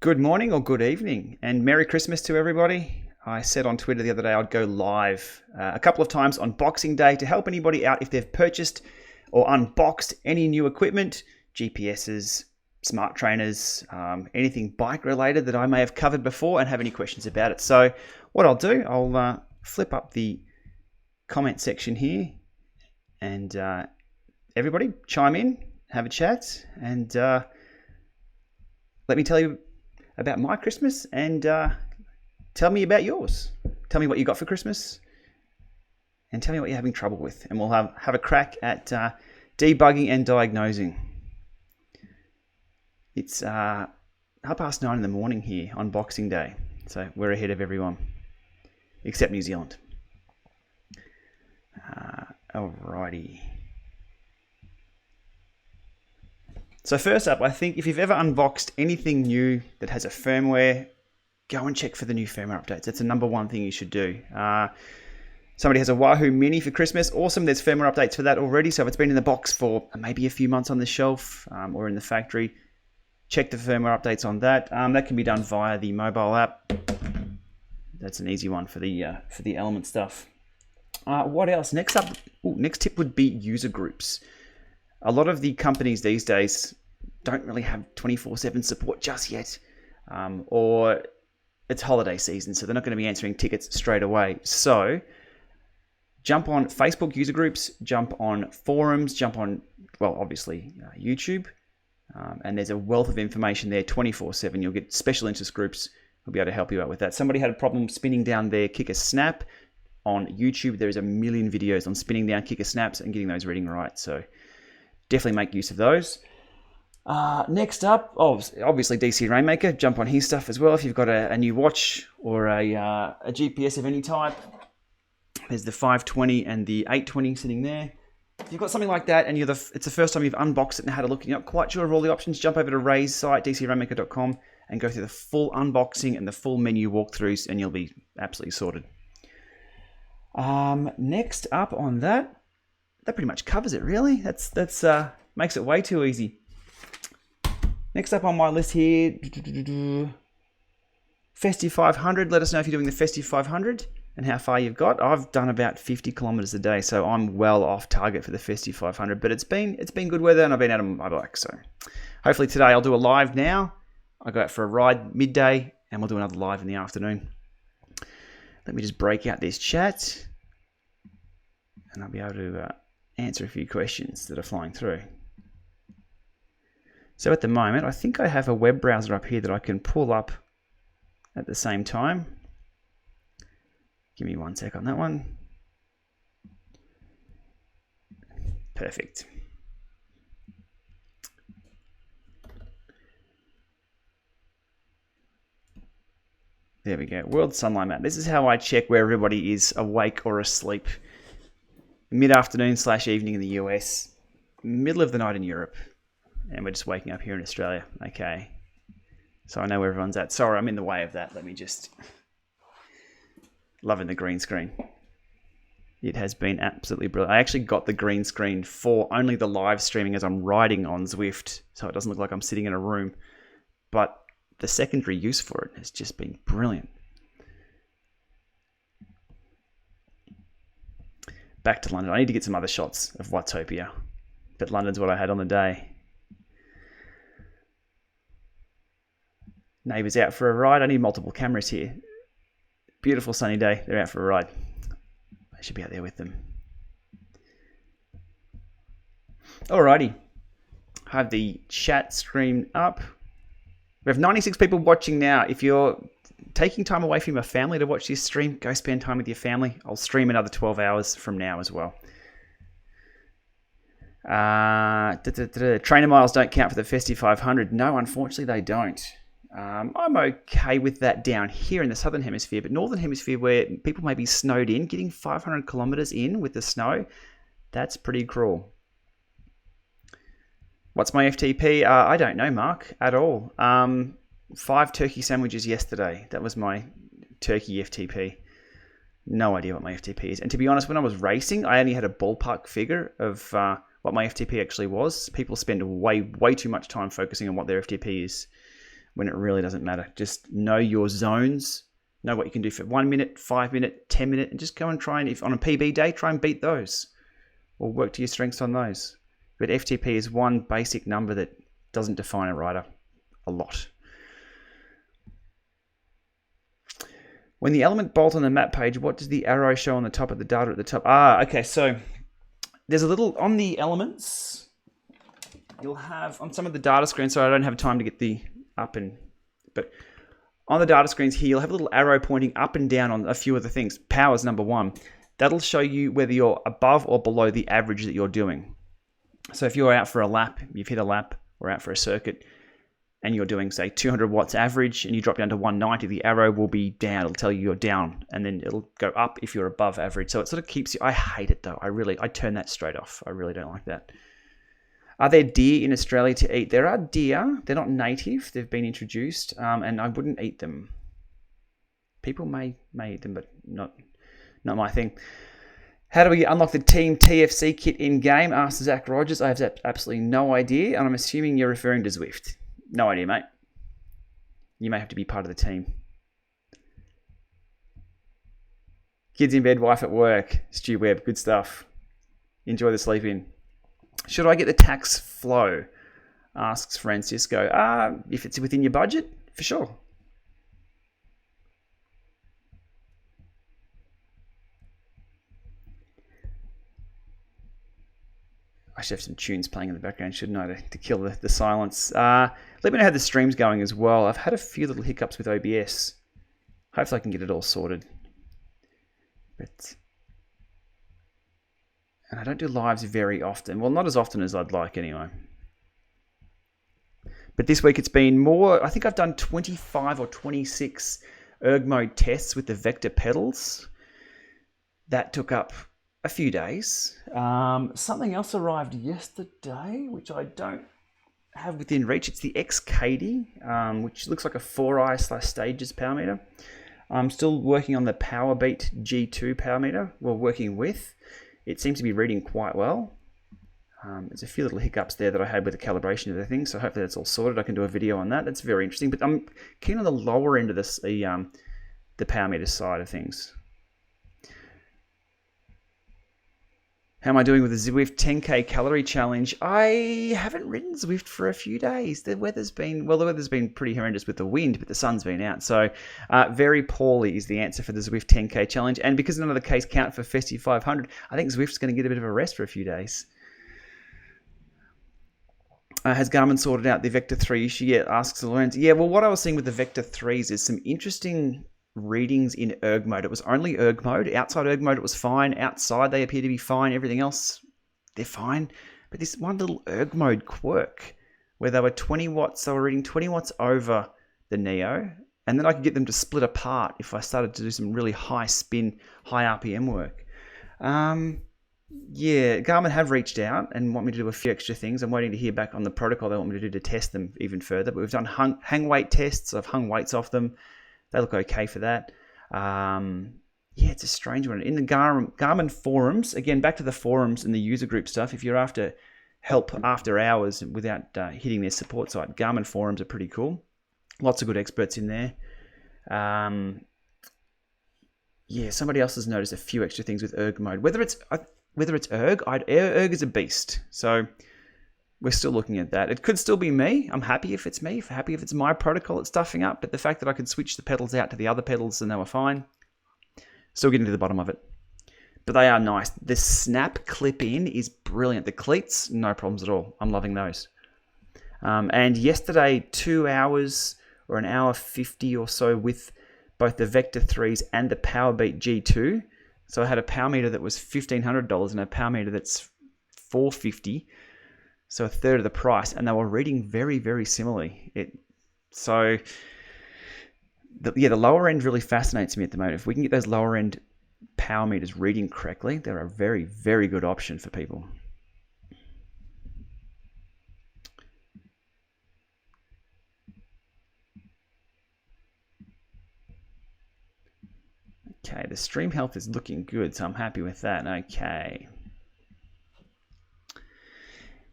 Good morning or good evening, and Merry Christmas to everybody. I said on Twitter the other day I'd go live a couple of times on Boxing Day to help anybody out if they've purchased or unboxed any new equipment, GPSs, smart trainers, anything bike related that I may have covered before and have any questions about it. So what I'll do, I'll flip up the comment section here and everybody chime in, have a chat, and let me tell you about my Christmas and tell me about yours. Tell me what you got for Christmas and tell me what you're having trouble with. And we'll have a crack at debugging and diagnosing. It's 9:30 in the morning here on Boxing Day. So we're ahead of everyone except New Zealand. Alrighty. So first up, I think if you've ever unboxed anything new that has a firmware, go and check for the new firmware updates. That's the number one thing you should do. Somebody has a Wahoo Mini for Christmas. Awesome. There's firmware updates for that already. So if it's been in the box for maybe a few months on the shelf or in the factory, check the firmware updates on that. That can be done via the mobile app. That's an easy one for the Element stuff. What else? Next tip would be user groups. A lot of the companies these days don't really have 24/7 support just yet, or it's holiday season, so they're not going to be answering tickets straight away. So jump on Facebook user groups, jump on forums, jump on, obviously YouTube, and there's a wealth of information there 24/7. You'll get special interest groups who'll be able to help you out with that. Somebody had a problem spinning down their kicker snap. On YouTube, there's a million videos on spinning down kicker snaps and getting those reading right, so definitely make use of those. Next up, obviously DC Rainmaker. Jump on his stuff as well if you've got a new watch or a GPS of any type. There's the 520 and the 820 sitting there. If you've got something like that and it's the first time you've unboxed it and had a look and you're not quite sure of all the options, jump over to Ray's site, dcrainmaker.com, and go through the full unboxing and the full menu walkthroughs, and you'll be absolutely sorted. Next up on that pretty much covers it, really. That's makes it way too easy. Next up on my list here, Festive 500. Let us know if you're doing the Festive 500 and how far you've got. I've done about 50 kilometers a day, so I'm well off target for the Festive 500. But it's been good weather, and I've been out on my bike. So hopefully today I'll do a live now. I go out for a ride midday, and we'll do another live in the afternoon. Let me just break out this chat, and I'll be able to answer a few questions that are flying through. So at the moment, I think I have a web browser up here that I can pull up at the same time. Give me 1 sec on that one. Perfect. There we go. World Sunlight Map. This is how I check where everybody is awake or asleep. Mid-afternoon / evening in the US, middle of the night in Europe, and we're just waking up here in Australia. Okay, so I know where everyone's at. Sorry, I'm in the way of that. Let me just... Loving the green screen. It has been absolutely brilliant. I actually got the green screen for only the live streaming as I'm riding on Zwift, so it doesn't look like I'm sitting in a room, but the secondary use for it has just been brilliant. Back to London. I need to get some other shots of Watopia, but London's what I had on the day. Neighbours out for a ride. I need multiple cameras here. Beautiful sunny day. They're out for a ride. I should be out there with them. Alrighty. I have the chat stream up. We have 96 people watching now. If you're taking time away from your family to watch this stream, go spend time with your family. I'll stream another 12 hours from now as well. Trainer miles don't count for the Festive 500. No, unfortunately they don't. I'm okay with that down here in the Southern Hemisphere, but Northern Hemisphere where people may be snowed in, getting 500 kilometers in with the snow, that's pretty cruel. What's my FTP? I don't know, Mark, at all. 5 turkey sandwiches yesterday. That was my turkey FTP. No idea what my FTP is. And to be honest, when I was racing, I only had a ballpark figure of what my FTP actually was. People spend way too much time focusing on what their FTP is. when it really doesn't matter. Just know your zones, know what you can do for 1 minute, 5 minute, 10 minute, and just go and try and, if on a PB day, try and beat those or work to your strengths on those. But FTP is one basic number that doesn't define a rider a lot. When the element bolt on the map page, what does the arrow show on the top of the data at the top? Okay, so there's a little, on the elements, you'll have, on some of the data screens, so I don't have time to get the but on the data screens here, you'll have a little arrow pointing up and down on a few of the things. Power's number one. That'll show you whether you're above or below the average that you're doing. So if you're out for a lap, you've hit a lap, or out for a circuit, and you're doing, say, 200 watts average, and you drop down to 190, the arrow will be down. It'll tell you you're down, and then it'll go up if you're above average. So it sort of keeps you, I hate it though. I turn that straight off. I really don't like that. Are there deer in Australia to eat? There are deer. They're not native. They've been introduced, and I wouldn't eat them. People may eat them, but not my thing. How do we unlock the Team TFC kit in-game? Asked Zach Rogers. I have absolutely no idea, and I'm assuming you're referring to Zwift. No idea, mate. You may have to be part of the team. Kids in bed, wife at work. Stu Webb, good stuff. Enjoy the sleep in. Should I get the tax flow? Asks Francisco. If it's within your budget, for sure. I should have some tunes playing in the background, shouldn't I, to kill the silence. Let me know how the stream's going as well. I've had a few little hiccups with OBS. Hopefully I can get it all sorted. And I don't do lives very often. Well, not as often as I'd like anyway. But this week it's been more, I think I've done 25 or 26 erg mode tests with the Vector pedals. That took up a few days. Something else arrived yesterday, which I don't have within reach. It's the XKD, which looks like a 4i/stages power meter. I'm still working on the Powerbeat G2 power meter we're working with. It seems to be reading quite well. There's a few little hiccups there that I had with the calibration of the thing, so hopefully that's all sorted. I can do a video on that. That's very interesting. But I'm keen on the lower end of this, the power meter side of things. How am I doing with the Zwift 10K calorie challenge? I haven't ridden Zwift for a few days. The weather's been pretty horrendous with the wind, but the sun's been out. So very poorly is the answer for the Zwift 10K challenge. And because none of the Ks count for Festi 500, I think Zwift's going to get a bit of a rest for a few days. Has Garmin sorted out the Vector 3 issue yet? Asks Lorenz. Yeah, well, what I was seeing with the Vector 3s is some interesting readings in erg mode. It was only erg mode. Outside erg mode, it was fine. Outside, they appear to be fine. Everything else, they're fine. But this one little erg mode quirk where they were 20 watts, they were reading 20 watts over the Neo, and then I could get them to split apart if I started to do some really high spin, high RPM work. Yeah, Garmin have reached out and want me to do a few extra things. I'm waiting to hear back on the protocol they want me to do to test them even further. But we've done hang weight tests. I've hung weights off them. They look okay for that. Yeah, it's a strange one. In the Garmin forums, again, back to the forums and the user group stuff, if you're after help after hours without hitting their support site, Garmin forums are pretty cool. Lots of good experts in there. Yeah, somebody else has noticed a few extra things with erg mode. Whether it's erg, erg is a beast. So we're still looking at that. It could still be me. I'm happy if it's me. Happy if it's my protocol that's stuffing up. But the fact that I could switch the pedals out to the other pedals and they were fine, still getting to the bottom of it. But they are nice. The snap clip in is brilliant. The cleats, no problems at all. I'm loving those. And yesterday, 2 hours or an hour 50 or so with both the Vector 3s and the Powerbeat G2. So I had a power meter that was $1,500 and a power meter that's $450. So a third of the price, and they were reading very, very similarly. The lower end really fascinates me at the moment. If we can get those lower end power meters reading correctly, they're a very, very good option for people. Okay, the stream health is looking good, so I'm happy with that. Okay.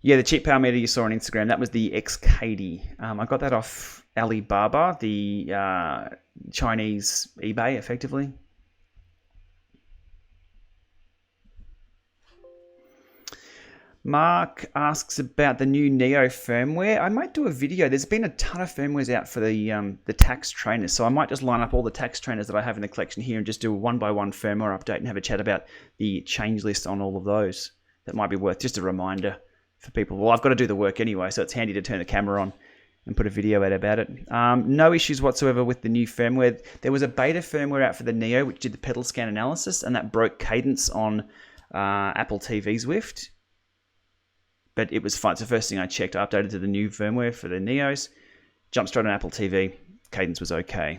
Yeah, the cheap power meter you saw on Instagram, that was the XKD. I got that off Alibaba, the Chinese eBay, effectively. Mark asks about the new Neo firmware. I might do a video. There's been a ton of firmwares out for the tax trainers, so I might just line up all the tax trainers that I have in the collection here and just do a one-by-one firmware update and have a chat about the change list on all of those. That might be worth just a reminder for people. Well, I've got to do the work anyway, so it's handy to turn the camera on and put a video out about it. No issues whatsoever with the new firmware. There was a beta firmware out for the Neo, which did the pedal scan analysis, and that broke cadence on Apple TV Zwift. But it was fine. It's the first thing I checked. I updated to the new firmware for the Neos. Jumped straight on Apple TV. Cadence was okay.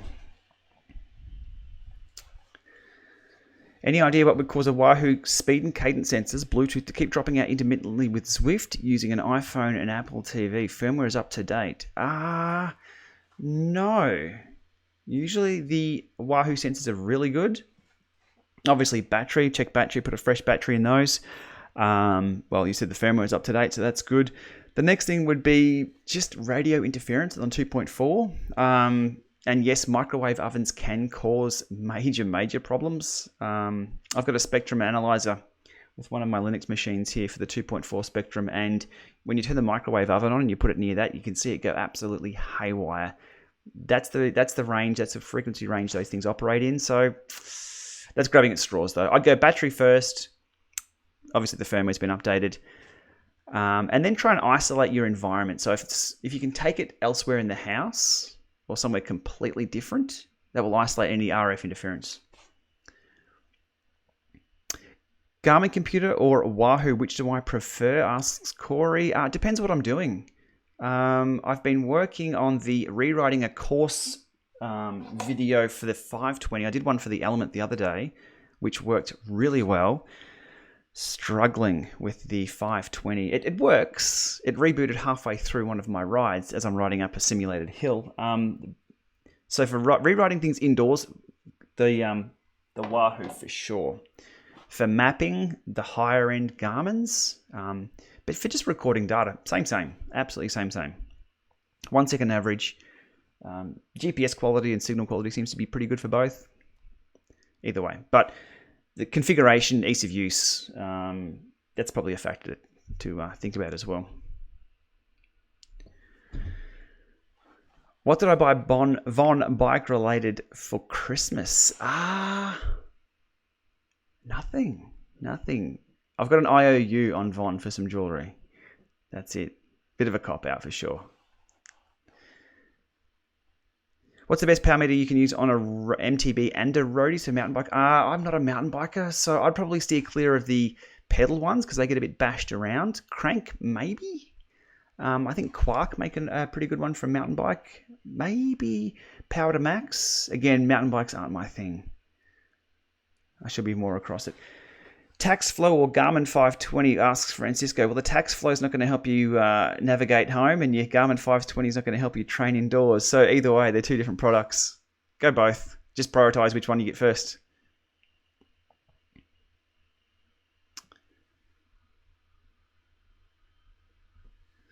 Any idea what would cause a Wahoo speed and cadence sensors, Bluetooth, to keep dropping out intermittently with Zwift using an iPhone and Apple TV? Firmware is up to date. No. Usually the Wahoo sensors are really good. Obviously battery, check battery, put a fresh battery in those. Well, you said the firmware is up to date, so that's good. The next thing would be just radio interference on 2.4. And yes, microwave ovens can cause major problems. I've got a spectrum analyzer with one of my Linux machines here for the 2.4 spectrum, and when you turn the microwave oven on and you put it near that, you can see it go absolutely haywire. That's the range, that's the frequency range those things operate in. So that's grabbing at straws, though. I'd go battery first. Obviously, the firmware's been updated. And then try and isolate your environment. So if you can take it elsewhere in the house or somewhere completely different, that will isolate any RF interference. Garmin computer or Wahoo, which do I prefer? Asks Corey. Depends what I'm doing. I've been working on the rewriting a course video for the 520. I did one for the Element the other day, which worked really well. Struggling with the 520. It works. It rebooted halfway through one of my rides as I'm riding up a simulated hill. So for rewriting things indoors, the Wahoo for sure. For mapping, the higher end Garmin's. But for just recording data, same. Absolutely same. 1 second average. GPS quality and signal quality seems to be pretty good for both. Either way. But the configuration, ease of use, that's probably a factor to think about as well. What did I buy Von bike related for Christmas? Nothing. I've got an IOU on Von for some jewelry. That's it. Bit of a cop out for sure. What's the best power meter you can use on a MTB and a roadie, so mountain bike? I'm not a mountain biker, so I'd probably steer clear of the pedal ones because they get a bit bashed around. Crank, maybe. I think Quark make a pretty good one for a mountain bike. Maybe Power to Max. Again, mountain bikes aren't my thing. I should be more across it. Tax Flow or Garmin 520, asks Francisco. Well, the Tax Flow is not going to help you navigate home, and your Garmin 520 is not going to help you train indoors. So either way, they're two different products. Go both. Just prioritize which one you get first.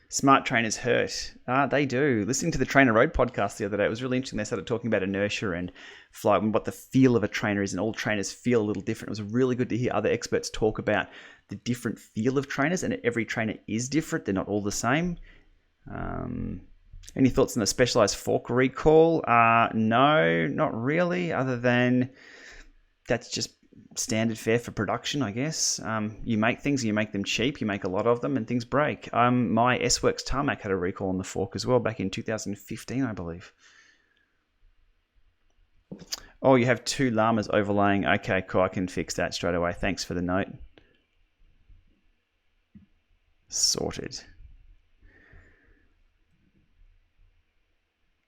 Smart trainers hurt. They do. Listening to the Trainer Road podcast the other day, it was really interesting. They started talking about inertia and flight and what the feel of a trainer is, and all trainers feel a little different. It was really good to hear other experts talk about the different feel of trainers, and every trainer is different. They're not all the same. Any thoughts on the Specialized fork recall? No, not really, other than that's just standard fare for production, I guess. You make things, you make them cheap, you make a lot of them, and things break. My S-Works Tarmac had a recall on the fork as well back in 2015, I believe. Oh, you have 2 Lamas overlaying. Okay, cool, I can fix that straight away. Thanks for the note. Sorted.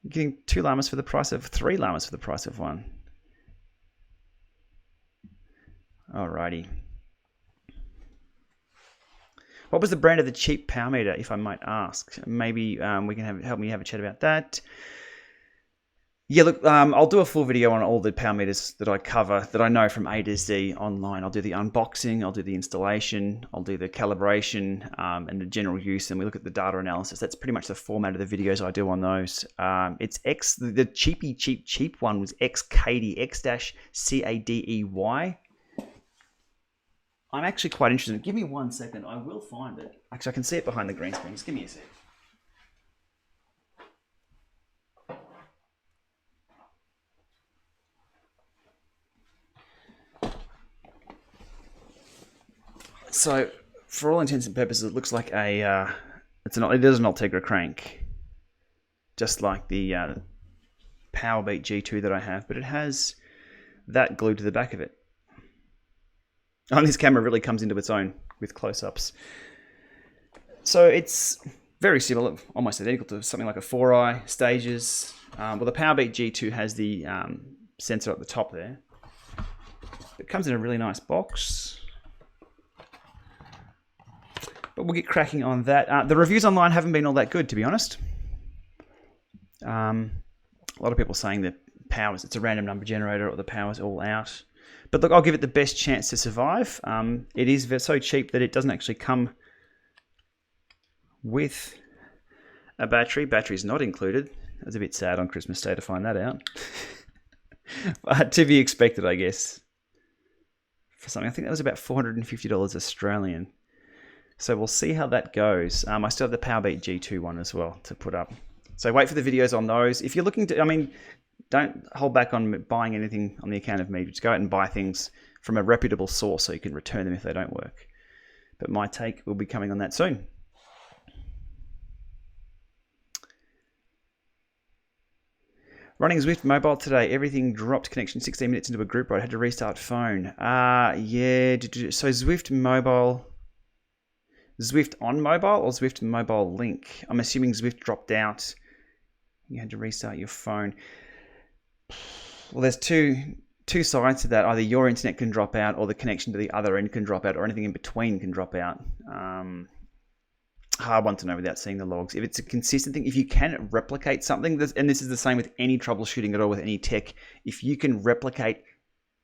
You're getting 2 Lamas for the price of 3 Lamas for the price of 1. Alrighty. What was the brand of the cheap power meter, if I might ask? Maybe we can help me have a chat about that. Yeah, look, I'll do a full video on all the power meters that I cover that I know from A to Z online. I'll do the unboxing, I'll do the installation, I'll do the calibration, and the general use, and we look at the data analysis. That's pretty much the format of the videos I do on those. It's the cheap one was XKD, X-CADEY. I'm actually quite interested. Give me 1 second, I will find it. Actually, I can see it behind the green screen. Just give me a sec. So, for all intents and purposes, it looks like it is an Ultegra crank, just like the Powerbeat G2 that I have, but it has that glued to the back of it. And this camera really comes into its own with close-ups. So it's very similar, almost identical to something like a 4i stages. Well, the Powerbeat G2 has the sensor at the top there. It comes in a really nice box. But we'll get cracking on that. The reviews online haven't been all that good, to be honest. A lot of people saying that it's a random number generator or the power's all out. But look, I'll give it the best chance to survive. It is so cheap that it doesn't actually come with a battery. Battery's not included. I was a bit sad on Christmas Day to find that out. But to be expected, I guess. For something, I think that was about $450 Australian. So we'll see how that goes. I still have the Powerbeat G2 one as well to put up. So wait for the videos on those. If you're looking to, don't hold back on buying anything on the account of me. Just go out and buy things from a reputable source so you can return them if they don't work. But my take will be coming on that soon. Running Zwift mobile today. Everything dropped connection 16 minutes into a group ride. I had to restart phone. Yeah. So Zwift mobile... Zwift on mobile or Zwift mobile link? I'm assuming Zwift dropped out. You had to restart your phone. Well, there's two sides to that. Either your internet can drop out or the connection to the other end can drop out or anything in between can drop out. Hard one to know without seeing the logs. If it's a consistent thing, if you can replicate something, and this is the same with any troubleshooting at all with any tech, if you can replicate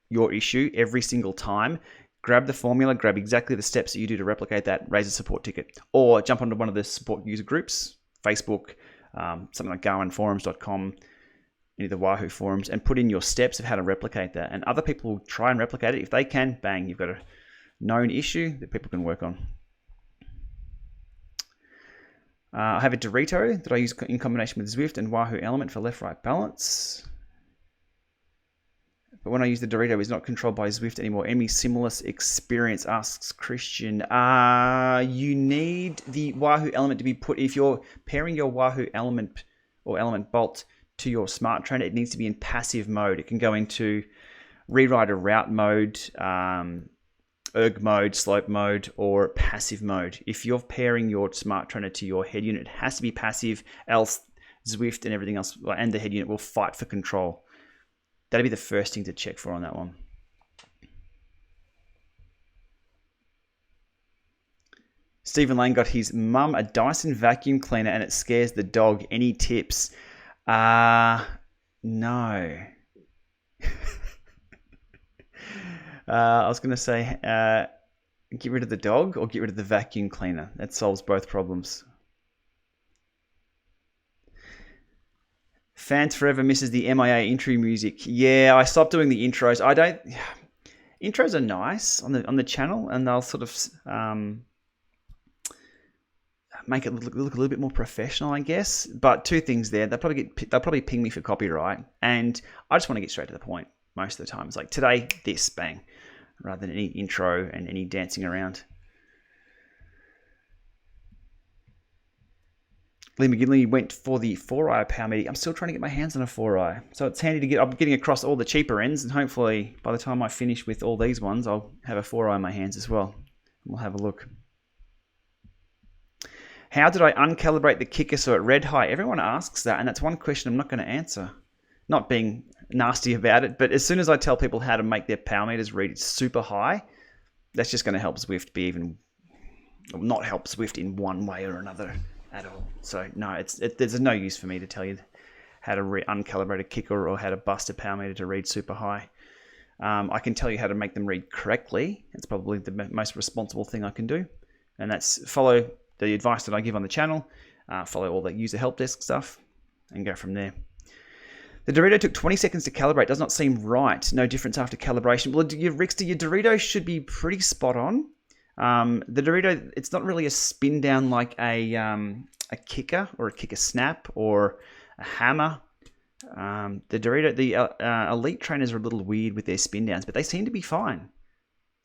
your issue every single time, grab the formula, grab exactly the steps that you do to replicate that, raise a support ticket, or jump onto one of the support user groups, Facebook, something like GoAndForums.com, any of the Wahoo forums, and put in your steps of how to replicate that. And other people will try and replicate it. If they can, bang, you've got a known issue that people can work on. I have a Dorito that I use in combination with Zwift and Wahoo Element for left-right balance. But when I use the Dorito, it's not controlled by Zwift anymore. Any similar experience, asks Christian. You need the Wahoo Element to be put, if you're pairing your Wahoo Element or Element Bolt to your smart trainer, it needs to be in passive mode. It can go into rewrite or route mode, erg mode, slope mode, or passive mode. If you're pairing your smart trainer to your head unit, it has to be passive, else Zwift and everything else, and the head unit will fight for control. That'd be the first thing to check for on that one. Stephen Lane got his mum a Dyson vacuum cleaner and it scares the dog. Any tips? No. I was going to say, get rid of the dog or get rid of the vacuum cleaner. That solves both problems. Fans Forever misses the MIA intro music. Yeah, I stopped doing the intros. Intros are nice on the channel, and they'll sort of make it look a little bit more professional, I guess. But two things there: they'll probably ping me for copyright, and I just want to get straight to the point most of the time. It's like today, this bang, rather than any intro and any dancing around. Lee McGinley went for the 4i Power Media. I'm still trying to get my hands on a 4i. So it's handy to get. I'm getting across all the cheaper ends, and hopefully by the time I finish with all these ones, I'll have a 4i in my hands as well. We'll have a look. How did I uncalibrate the kicker so it read high? Everyone asks that, and that's one question I'm not going to answer. Not being nasty about it, but as soon as I tell people how to make their power meters read super high, that's just going to help Zwift be even, or not help Zwift in one way or another at all. So no, there's no use for me to tell you how to uncalibrate a kicker or how to bust a power meter to read super high. I can tell you how to make them read correctly. It's probably the most responsible thing I can do. And that's follow the advice that I give on the channel, follow all the user help desk stuff, and go from there. The Dorito took 20 seconds to calibrate. Does not seem right. No difference after calibration. Well, Rickster, your Dorito should be pretty spot on. The Dorito, it's not really a spin down like a kicker or a kicker snap or a hammer. The Dorito, the elite trainers are a little weird with their spin downs, but they seem to be fine.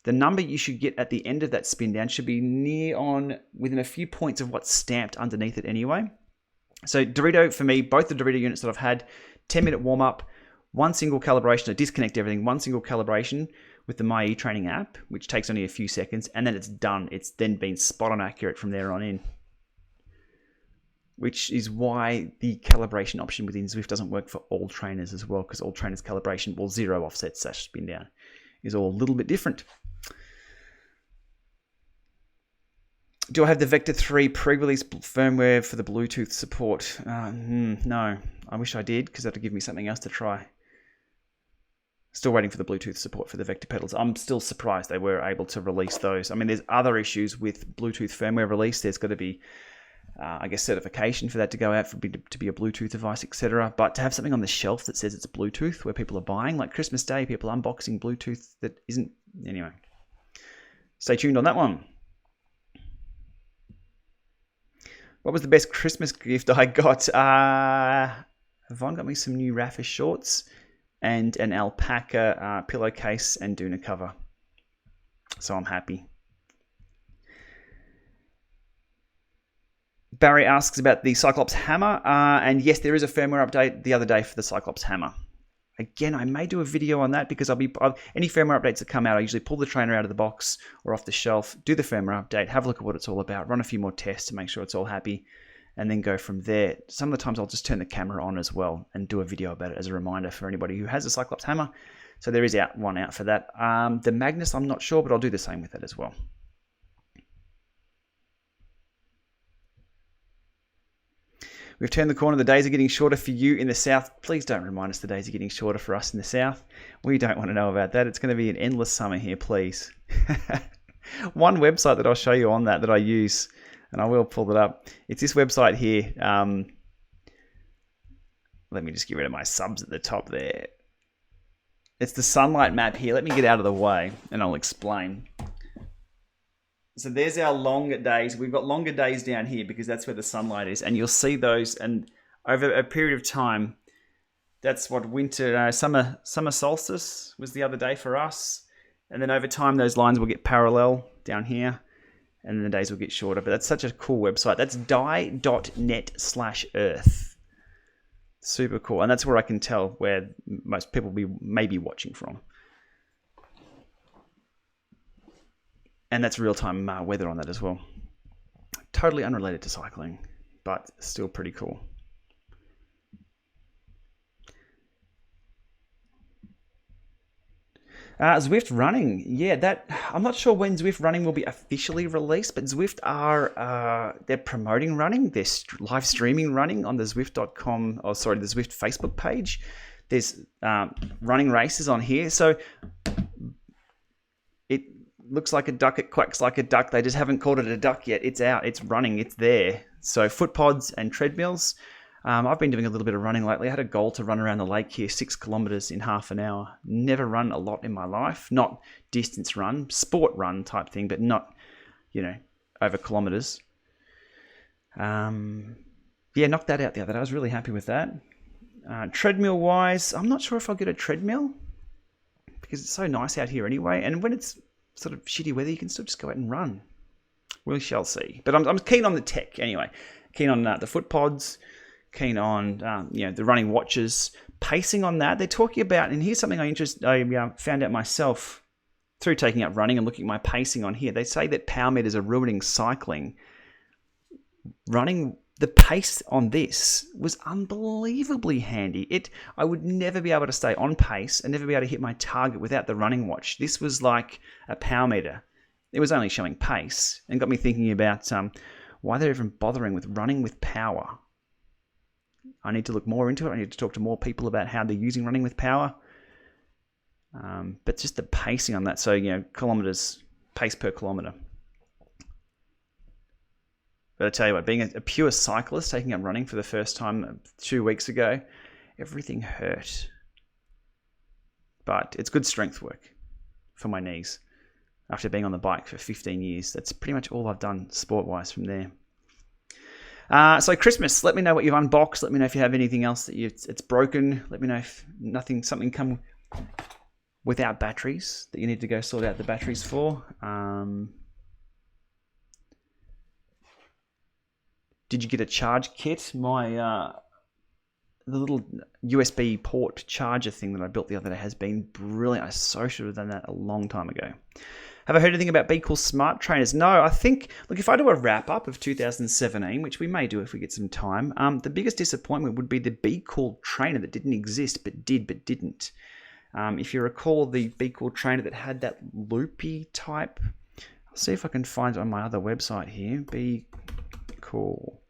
The number you should get at the end of that spin down should be within a few points of what's stamped underneath it anyway. So Dorito, for me, both the Dorito units that I've had, 10-minute warm-up, one single calibration, I disconnect everything, one single calibration with the My E-Training app, which takes only a few seconds, and then it's done. It's then been spot on accurate from there on in. Which is why the calibration option within Zwift doesn't work for all trainers as well, because all trainers' calibration, well, 0 offset / spin down, is all a little bit different. Do I have the Vector 3 pre-release firmware for the Bluetooth support? No, I wish I did, because that would give me something else to try. Still waiting for the Bluetooth support for the Vector pedals. I'm still surprised they were able to release those. I mean, there's other issues with Bluetooth firmware release. There's got to be, I guess, certification for that to go out to be a Bluetooth device, etc. But to have something on the shelf that says it's Bluetooth, where people are buying, like Christmas Day, people unboxing Bluetooth that isn't. Anyway, stay tuned on that one. What was the best Christmas gift I got? Yvonne got me some new Rafa shorts and an alpaca pillowcase and Duna cover. So I'm happy. Barry asks about the Cyclops hammer. And yes, there is a firmware update the other day for the Cyclops hammer. Again, I may do a video on that because any firmware updates that come out, I usually pull the trainer out of the box or off the shelf, do the firmware update, have a look at what it's all about, run a few more tests to make sure it's all happy, and then go from there. Some of the times I'll just turn the camera on as well and do a video about it as a reminder for anybody who has a Cyclops hammer. So there is one out for that. The Magnus, I'm not sure, but I'll do the same with it as well. We've turned the corner. The days are getting shorter for you in the south. Please don't remind us the days are getting shorter for us in the south. We don't want to know about that. It's going to be an endless summer here, please. One website that I'll show you on that I use, and I will pull it up. It's this website here. Let me just get rid of my subs at the top there. It's the sunlight map here. Let me get out of the way, and I'll explain. So there's our longer days. We've got longer days down here because that's where the sunlight is. And you'll see those. And over a period of time, that's what summer solstice was the other day for us. And then over time, those lines will get parallel down here. And then the days will get shorter. But that's such a cool website. That's die.net/earth. Super cool. And that's where I can tell where most people may be watching from. And that's real-time weather on that as well. Totally unrelated to cycling, but still pretty cool. Zwift running. Yeah, I'm not sure when Zwift running will be officially released, but Zwift they're promoting running. They're live streaming running on the Zwift.com, the Zwift Facebook page. There's running races on here. So it looks like a duck, it quacks like a duck. They just haven't called it a duck yet. It's out, it's running, it's there. So foot pods and treadmills. I've been doing a little bit of running lately. I had a goal to run around the lake here, 6 kilometers in half an hour. Never run a lot in my life. Not distance run, sport run type thing, but not, over kilometers. Knocked that out the other day. I was really happy with that. Treadmill wise, I'm not sure if I'll get a treadmill because it's so nice out here anyway. And when it's sort of shitty weather, you can still just go out and run. We shall see. But I'm keen on the tech anyway. Keen on the foot pods. Keen on the running watches. Pacing on that. They're talking about, and here's something I found out myself through taking up running and looking at my pacing on here. They say that power meters are ruining cycling. Running, the pace on this was unbelievably handy. I would never be able to stay on pace and never be able to hit my target without the running watch. This was like a power meter. It was only showing pace and got me thinking about why they're even bothering with running with power. I need to look more into it. I need to talk to more people about how they're using running with power. But just the pacing on that. So, kilometers, pace per kilometer. But I tell you what, being a pure cyclist, taking up running for the first time 2 weeks ago, everything hurt. But it's good strength work for my knees. After being on the bike for 15 years, that's pretty much all I've done sport-wise from there. So Christmas, let me know what you've unboxed. Let me know if you have anything else that it's broken. Let me know if something come without batteries that you need to go sort out the batteries for. Did you get a charge kit? The little USB port charger thing that I built the other day has been brilliant. I so should have done that a long time ago. Have I heard anything about Be Cool Smart Trainers? No, I think, look, if I do a wrap-up of 2017, which we may do if we get some time, the biggest disappointment would be the Be Cool trainer that didn't exist, but didn't. If you recall the Be Cool trainer that had that loopy type, I'll see if I can find it on my other website here. Be Cool.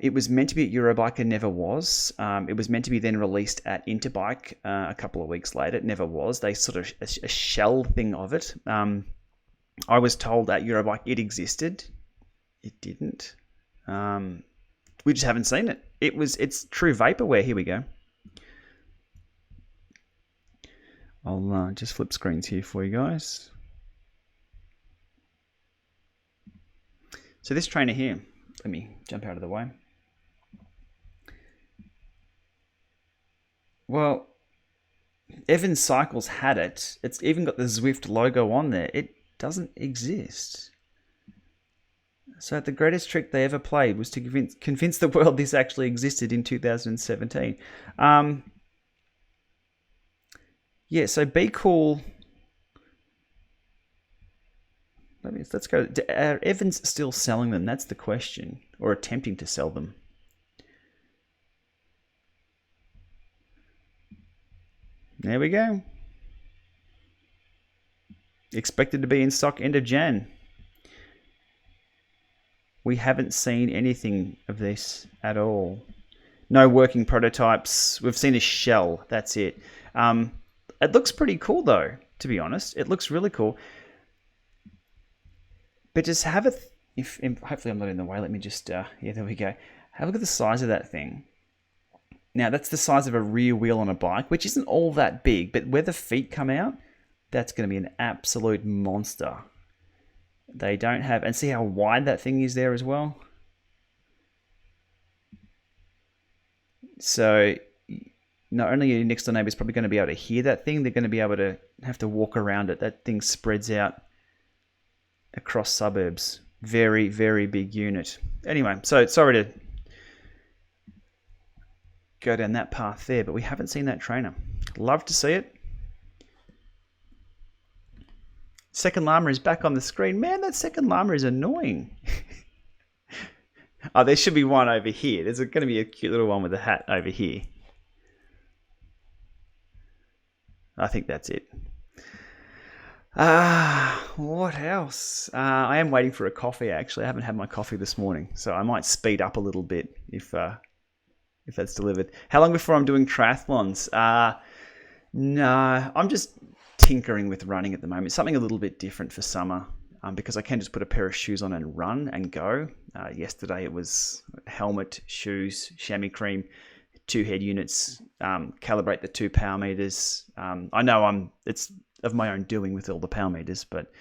It was meant to be at Eurobike and never was. It was meant to be then released at Interbike a couple of weeks later. It never was. They sort of a shell thing of it. I was told at Eurobike it existed. It didn't. We just haven't seen it. It's true vaporware. Here we go. I'll just flip screens here for you guys. So this trainer here. Let me jump out of the way. Well, Evans Cycles had it. It's even got the Zwift logo on there. It doesn't exist. So the greatest trick they ever played was to convince the world this actually existed in 2017. Yeah, so Be Cool. Let's go. Are Evans still selling them? That's the question. Or attempting to sell them. There we go. Expected to be in stock end of Jan. We haven't seen anything of this at all. No working prototypes. We've seen a shell. That's it. It looks pretty cool though, to be honest. It looks really cool. But just have a, hopefully I'm not in the way. Let me just, yeah, there we go. Have a look at the size of that thing. Now, that's the size of a rear wheel on a bike, which isn't all that big, but where the feet come out, that's going to be an absolute monster. They don't have, and see how wide that thing is there as well? So, not only are your next door neighbors probably going to be able to hear that thing, they're going to be able to have to walk around it. That thing spreads out across suburbs. Very, very big unit. Anyway, so sorry to go down that path there, but we haven't seen that trainer. Love to see it. Second Lama is back on the screen. Man, that second Lama is annoying. Oh, there should be one over here. There's going to be a cute little one with a hat over here. I think that's it. What else? I am waiting for a coffee, actually. I haven't had my coffee this morning, so I might speed up a little bit if that's delivered. How long before I'm doing triathlons? No, I'm just tinkering with running at the moment. Something a little bit different for summer, because I can just put a pair of shoes on and run and go. Yesterday it was helmet, shoes, chamois cream, 2 head units, calibrate the 2 power meters. I know it's of my own doing with all the power meters, but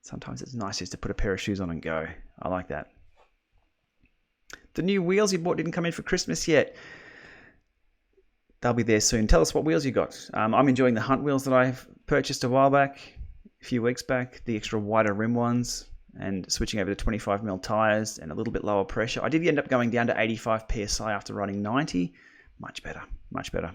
sometimes it's nice just to put a pair of shoes on and go. I like that. The new wheels you bought didn't come in for Christmas yet. They'll be there soon. Tell us what wheels you got. I'm enjoying the Hunt wheels that I've purchased a while back, a few weeks back, the extra wider rim ones, and switching over to 25mm tyres and a little bit lower pressure. I did end up going down to 85 PSI after running 90. Much better, much better.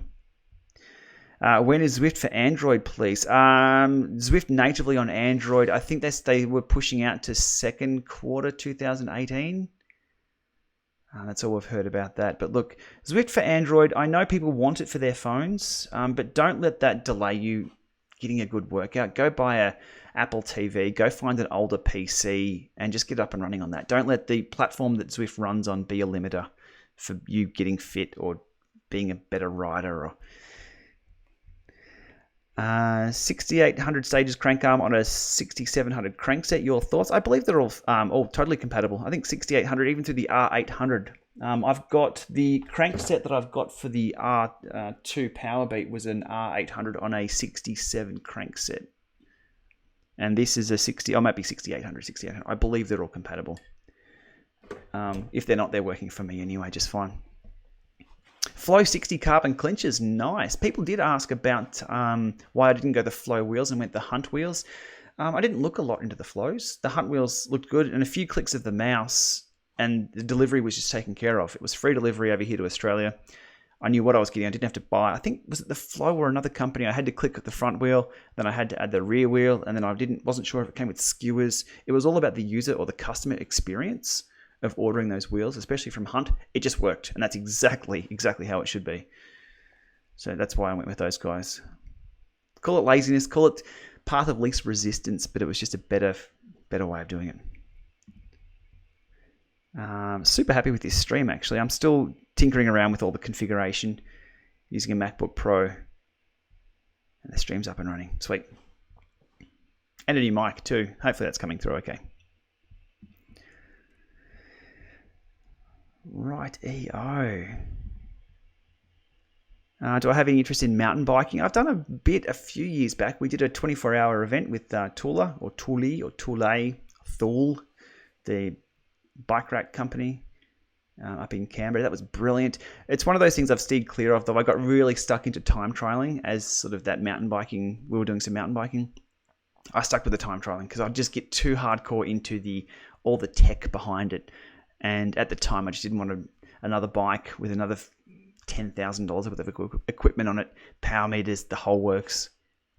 When is Zwift for Android, please? Zwift natively on Android, I think they were pushing out to second quarter 2018. That's all we've heard about that. But look, Zwift for Android, I know people want it for their phones, but don't let that delay you getting a good workout, go buy a Apple TV, go find an older PC and just get up and running on that. Don't let the platform that Zwift runs on be a limiter for you getting fit or being a better rider. Or 6800 stages crank arm on a 6700 crankset. Your thoughts? I believe they're all totally compatible. I think 6800 even through the R800. I've got the crankset that I've got for the R2 Powerbeat was an R800 on a 67 crankset. And this is a 6800. I believe they're all compatible. If they're not, they're working for me anyway, just fine. Flow 60 carbon clinches, nice. People did ask about why I didn't go the Flow wheels and went the Hunt wheels. I didn't look a lot into the Flows. The Hunt wheels looked good, and a few clicks of the mouse, and the delivery was just taken care of. It was free delivery over here to Australia. I knew what I was getting. I didn't have to buy. I think, was it the Flow or another company? I had to click at the front wheel, then I had to add the rear wheel, and then I wasn't sure if it came with skewers. It was all about the user or the customer experience of ordering those wheels, especially from Hunt. It just worked, and that's exactly how it should be. So that's why I went with those guys. Call it laziness, call it path of least resistance, but it was just a better way of doing it. Super happy with this stream, actually. I'm still tinkering around with all the configuration using a MacBook Pro, and the stream's up and running. Sweet. And a new mic too. Hopefully that's coming through okay. Right, EO. Do I have any interest in mountain biking? I've done a few years back. We did a 24-hour event with Thule, the bike rack company up in Canberra. That was brilliant. It's one of those things I've steered clear of, though. I got really stuck into time trialing as sort of that mountain biking. We were doing some mountain biking. I stuck with the time trialing because I'd just get too hardcore into all the tech behind it. And at the time, I just didn't want another bike with another $10,000 worth of equipment on it, power meters, the whole works.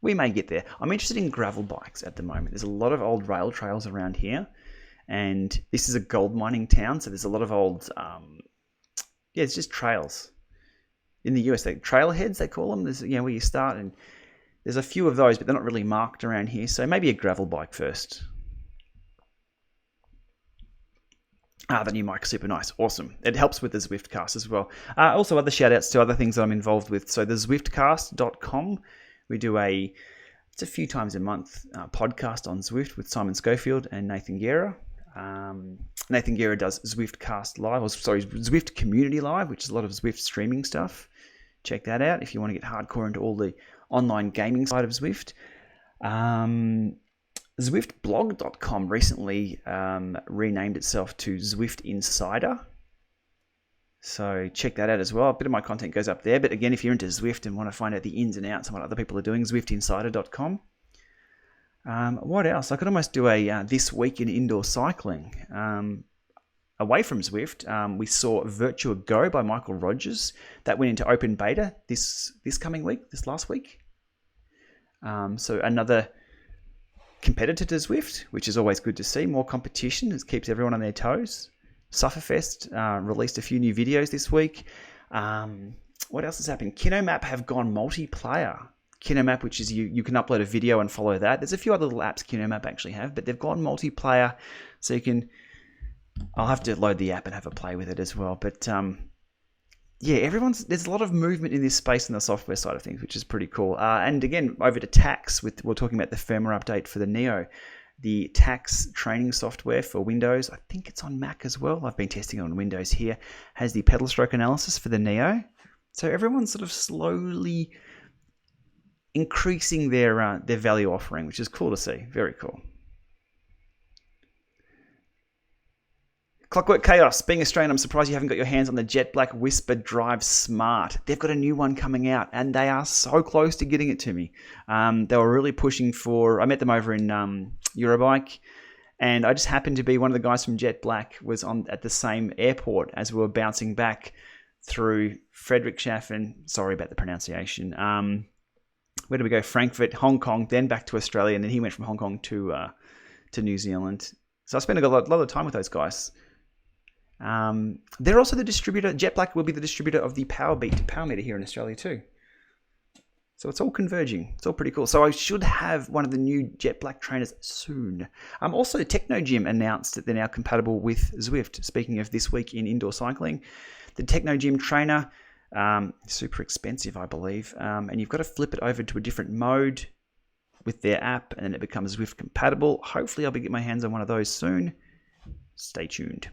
We may get there. I'm interested in gravel bikes at the moment. There's a lot of old rail trails around here. And this is a gold mining town, so there's a lot of old, it's just trails. In the US, trailheads, they call them. There's, where you start, and there's a few of those, but they're not really marked around here. So maybe a gravel bike first. The new mic, super nice. Awesome. It helps with the Zwiftcast as well. Also, other shout outs to other things that I'm involved with. So the Zwiftcast.com, we do it's a few times a month podcast on Zwift with Simon Schofield and Nathan Guerra. Nathan Guerra does Zwiftcast Live, Zwift Community Live, which is a lot of Zwift streaming stuff. Check that out if you want to get hardcore into all the online gaming side of Zwift. Zwiftblog.com recently renamed itself to Zwift Insider. So check that out as well. A bit of my content goes up there. But again, if you're into Zwift and want to find out the ins and outs of what other people are doing, ZwiftInsider.com. What else? I could almost do a This Week in Indoor Cycling. Away from Zwift, we saw Virtua Go by Michael Rogers. That went into open beta this last week. So another competitor to Zwift, which is always good to see. More competition. It keeps everyone on their toes. Sufferfest released a few new videos this week. What else has happened? Kinomap have gone multiplayer. Kinomap, which is you can upload a video and follow that. There's a few other little apps Kinomap actually have, but they've gone multiplayer, so you can. I'll have to load the app and have a play with it as well. But there's a lot of movement in this space in the software side of things, which is pretty cool. And again, over to Tax, we're talking about the firmware update for the Neo. The Tax training software for Windows, I think it's on Mac as well. I've been testing it on Windows here. Has the pedal stroke analysis for the Neo. So everyone's sort of slowly increasing their value offering, which is cool to see. Very cool. Clockwork Chaos, being Australian, I'm surprised you haven't got your hands on the Jet Black Whisper Drive Smart. They've got a new one coming out, and they are so close to getting it to me. They were really pushing for. I met them over in Eurobike, and I just happened to be one of the guys from Jet Black was at the same airport as we were bouncing back through Friedrichshafen. Sorry about the pronunciation. Where did we go? Frankfurt, Hong Kong, then back to Australia, and then he went from Hong Kong to New Zealand. So I spent a lot of time with those guys. They're also the distributor. Jet Black will be the distributor of the Powerbeat power meter here in Australia too. So it's all converging. It's all pretty cool. So I should have one of the new jet black trainers soon. Also, Techno Gym announced that they're now compatible with Zwift. Speaking of this week in indoor cycling, the Techno Gym trainer, super expensive, I believe. And you've got to flip it over to a different mode with their app, and then it becomes Zwift compatible. Hopefully I'll be getting my hands on one of those soon. Stay tuned.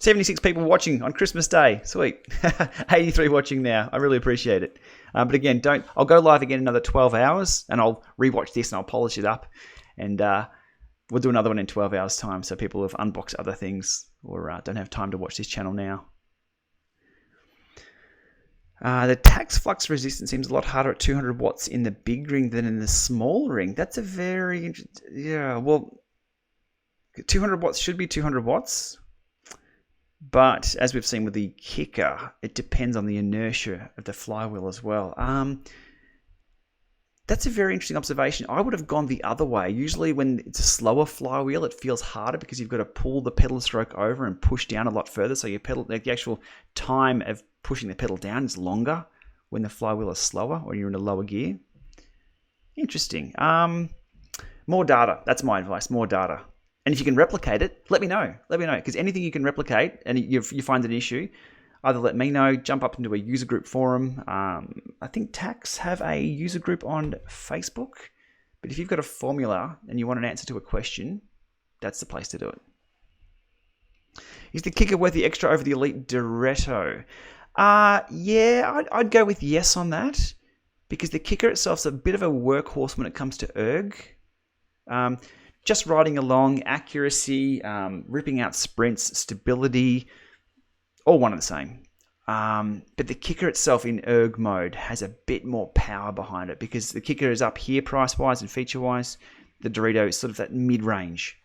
76 people watching on Christmas Day. Sweet. 83 watching now. I really appreciate it. But again, I'll go live again another 12 hours and I'll rewatch this and I'll polish it up. And we'll do another one in 12 hours time so people have unboxed other things or don't have time to watch this channel now. The tax flux resistance seems a lot harder at 200 watts in the big ring than in the small ring. That's a very interesting... Yeah, well, 200 watts should be 200 watts. But as we've seen with the kicker, it depends on the inertia of the flywheel as well. That's a very interesting observation. I would have gone the other way. Usually when it's a slower flywheel, it feels harder because you've got to pull the pedal stroke over and push down a lot further. So your pedal, the actual time of pushing the pedal down is longer when the flywheel is slower or you're in a lower gear. Interesting. More data. That's my advice. More data. And if you can replicate it, let me know. Let me know. Because anything you can replicate and you find an issue, either let me know, jump up into a user group forum. I think Tax have a user group on Facebook. But if you've got a formula and you want an answer to a question, that's the place to do it. Is the kicker worth the extra over the Elite Diretto? Yeah, I'd go with yes on that. Because the kicker itself's a bit of a workhorse when it comes to erg. Just riding along, accuracy, ripping out sprints, stability, all one and the same. But the kicker itself in erg mode has a bit more power behind it because the kicker is up here price-wise and feature-wise. The Dorito is sort of that mid-range.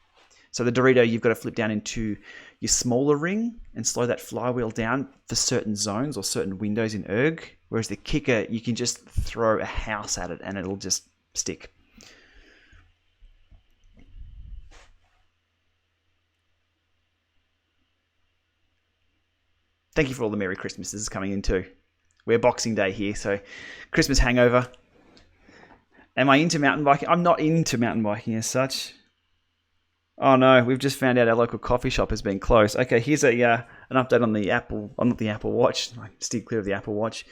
So the Dorito, you've got to flip down into your smaller ring and slow that flywheel down for certain zones or certain windows in erg. Whereas the kicker, you can just throw a house at it and it'll just stick. Thank you for all the Merry Christmases coming in too. We're Boxing Day here, so Christmas hangover. Am I into mountain biking? I'm not into mountain biking as such. Oh no, we've just found out our local coffee shop has been closed. Okay, here's an update on the Apple, not the Apple Watch. I steer clear of the Apple Watch.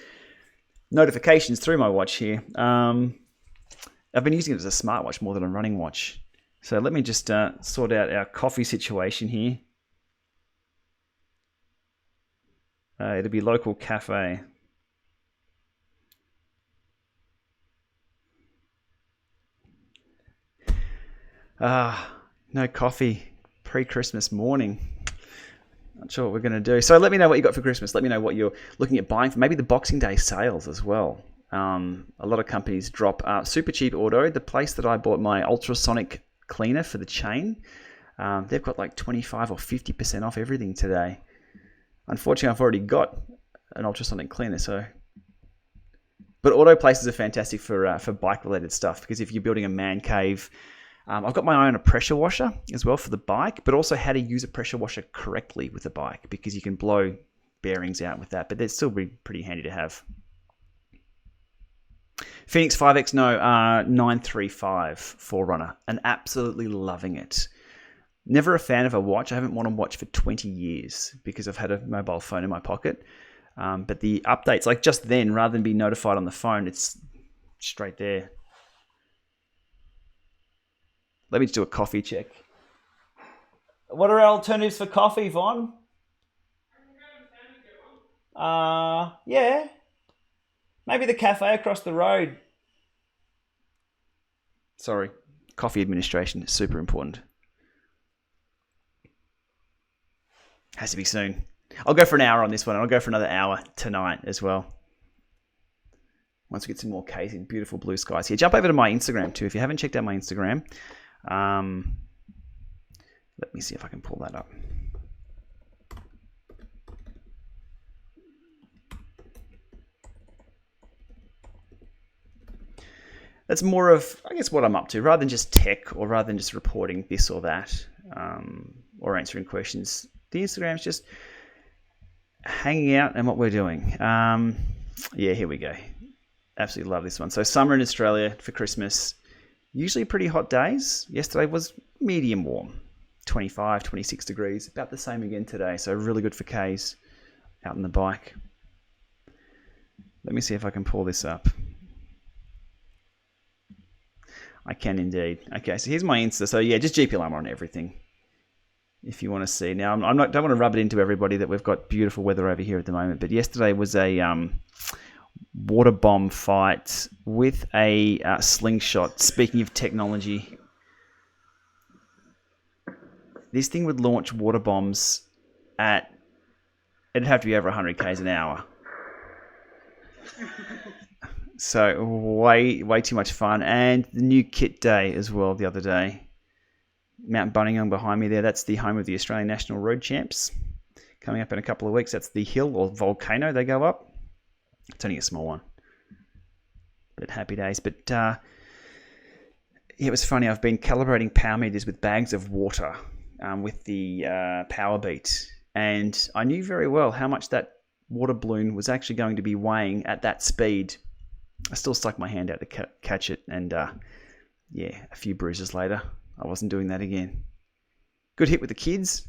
Notifications through my watch here. I've been using it as a smartwatch more than a running watch. So let me just sort out our coffee situation here. It'll be local cafe. No coffee pre-Christmas morning. Not sure what we're going to do. So let me know what you got for Christmas. Let me know what you're looking at buying for. Maybe the Boxing Day sales as well. A lot of companies drop Super Cheap Auto, the place that I bought my ultrasonic cleaner for the chain. They've got like 25 or 50% off everything today. Unfortunately, I've already got an ultrasonic cleaner, so. But auto places are fantastic for bike-related stuff because if you're building a man cave, I've got my eye on a pressure washer as well for the bike, but also how to use a pressure washer correctly with the bike because you can blow bearings out with that, but they're still pretty handy to have. Phoenix 5X, no, 935 4Runner, and absolutely loving it. Never a fan of a watch. I haven't worn a watch for 20 years because I've had a mobile phone in my pocket. But the updates, like just then, rather than be notified on the phone, it's straight there. Let me just do a coffee check. What are our alternatives for coffee, Vaughn? Yeah. Maybe the cafe across the road. Sorry. Coffee administration is super important. Has to be soon. I'll go for an hour on this one. And I'll go for another hour tonight as well. Once we get some more K's in beautiful blue skies here. Jump over to my Instagram too. If you haven't checked out my Instagram, let me see if I can pull that up. That's more of, I guess, what I'm up to. Rather than just tech or rather than just reporting this or that or answering questions. The Instagram's just hanging out and what we're doing. Yeah, here we go. Absolutely love this one. So summer in Australia for Christmas, usually pretty hot days. Yesterday was medium warm, 25, 26 degrees, about the same again today. So really good for K's out on the bike. Let me see if I can pull this up. I can indeed. Okay, so here's my Insta. So yeah, just GPLama on everything, if you want to see. Now, don't want to rub it into everybody that we've got beautiful weather over here at the moment, but yesterday was a water bomb fight with a slingshot. Speaking of technology, this thing would launch water bombs at, it'd have to be over 100 k's an hour. So way too much fun. And the new kit day as well the other day. Mount Bunningham behind me there, that's the home of the Australian National Road Champs. Coming up in a couple of weeks, that's the hill or volcano they go up. It's only a small one. But happy days. But it was funny, I've been calibrating power meters with bags of water with the Power Beat. And I knew very well how much that water balloon was actually going to be weighing at that speed. I still stuck my hand out to catch it, and yeah, a few bruises later, I wasn't doing that again. Good hit with the kids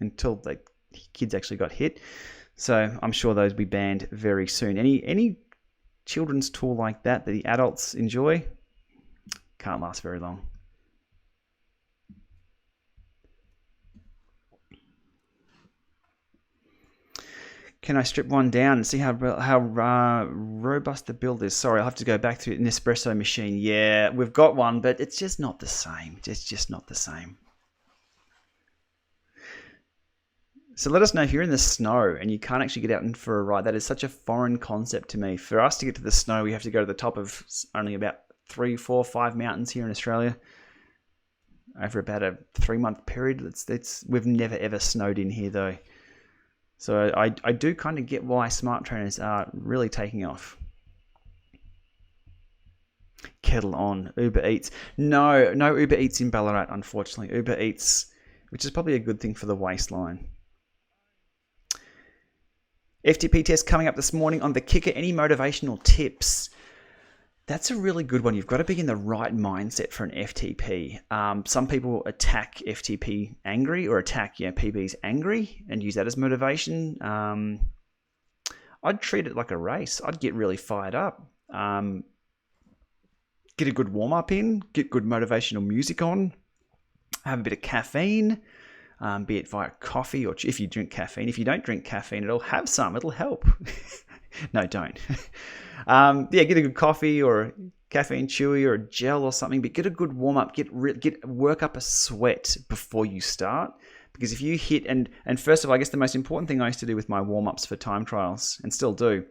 until the kids actually got hit. So I'm sure those will be banned very soon. Any children's tool like that the adults enjoy can't last very long. Can I strip one down and see how robust the build is? Sorry, I'll have to go back to an espresso machine. Yeah, we've got one, but it's just not the same. It's just not the same. So let us know if you're in the snow and you can't actually get out in for a ride. That is such a foreign concept to me. For us to get to the snow, we have to go to the top of only about 3, 4, 5 mountains here in Australia over about a 3-month period. We've never ever snowed in here though. So I do kind of get why smart trainers are really taking off. Kettle on, Uber Eats. No Uber Eats in Ballarat, unfortunately. Uber Eats, which is probably a good thing for the waistline. FTP test coming up this morning on the kicker. Any motivational tips? That's a really good one. You've got to be in the right mindset for an FTP. Some people attack FTP angry or attack PBs angry and use that as motivation. I'd treat it like a race. I'd get really fired up. Get a good warm-up in. Get good motivational music on. Have a bit of caffeine, be it via coffee or if you drink caffeine. If you don't drink caffeine at all, have some. It'll help. No, don't. Get a good coffee or a caffeine chewy or a gel or something, but get a good warm up, work up a sweat before you start. Because if you hit, and first of all, I guess the most important thing I used to do with my warm ups for time trials, and still do,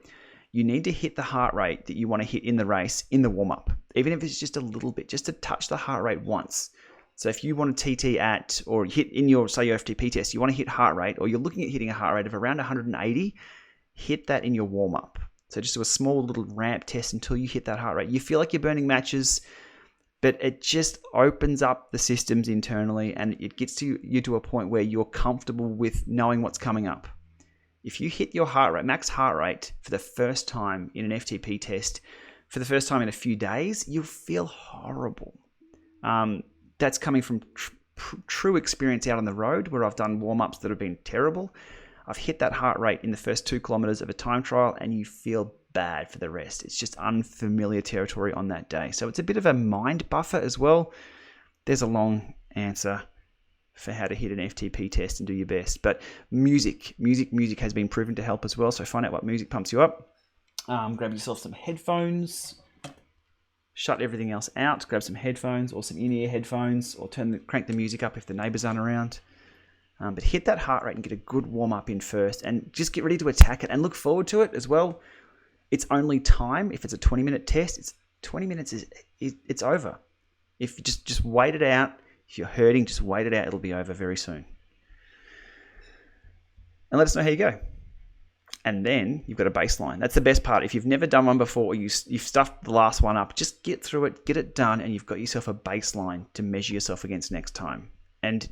you need to hit the heart rate that you want to hit in the race in the warm up, even if it's just a little bit, just to touch the heart rate once. So if you want to TT at, or hit in your, say your FTP test, you want to hit heart rate, or you're looking at hitting a heart rate of around 180, hit that in your warm up. So just do a small little ramp test until you hit that heart rate. You feel like you're burning matches, but it just opens up the systems internally and it gets you to a point where you're comfortable with knowing what's coming up. If you hit your heart rate, max heart rate for the first time in an FTP test, for the first time in a few days, you'll feel horrible. That's coming from true experience out on the road where I've done warm-ups that have been terrible. I've hit that heart rate in the first 2 kilometers of a time trial and you feel bad for the rest. It's just unfamiliar territory on that day. So it's a bit of a mind buffer as well. There's a long answer for how to hit an FTP test and do your best. But music has been proven to help as well. So find out what music pumps you up. Grab yourself some headphones. Shut everything else out. Grab some headphones or some in-ear headphones or crank the music up if the neighbors aren't around. But hit that heart rate and get a good warm-up in first and just get ready to attack it and look forward to it as well. It's only time. If it's a 20-minute test, it's 20 minutes it's over. If you just wait it out, if you're hurting, just wait it out. It'll be over very soon. And let us know how you go. And then you've got a baseline. That's the best part. If you've never done one before or you've stuffed the last one up, just get through it, get it done, and you've got yourself a baseline to measure yourself against next time. And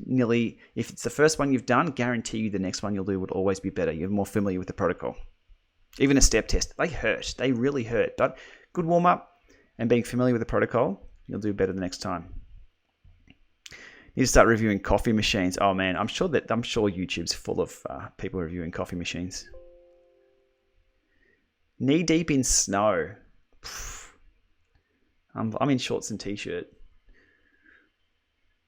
if it's the first one you've done, guarantee you the next one you'll do would always be better. You're more familiar with the protocol. Even a step test, they hurt. They really hurt. But good warm up and being familiar with the protocol, you'll do better the next time. You need to start reviewing coffee machines. Oh man, I'm sure YouTube's full of people reviewing coffee machines. Knee deep in snow. I'm in shorts and t-shirt.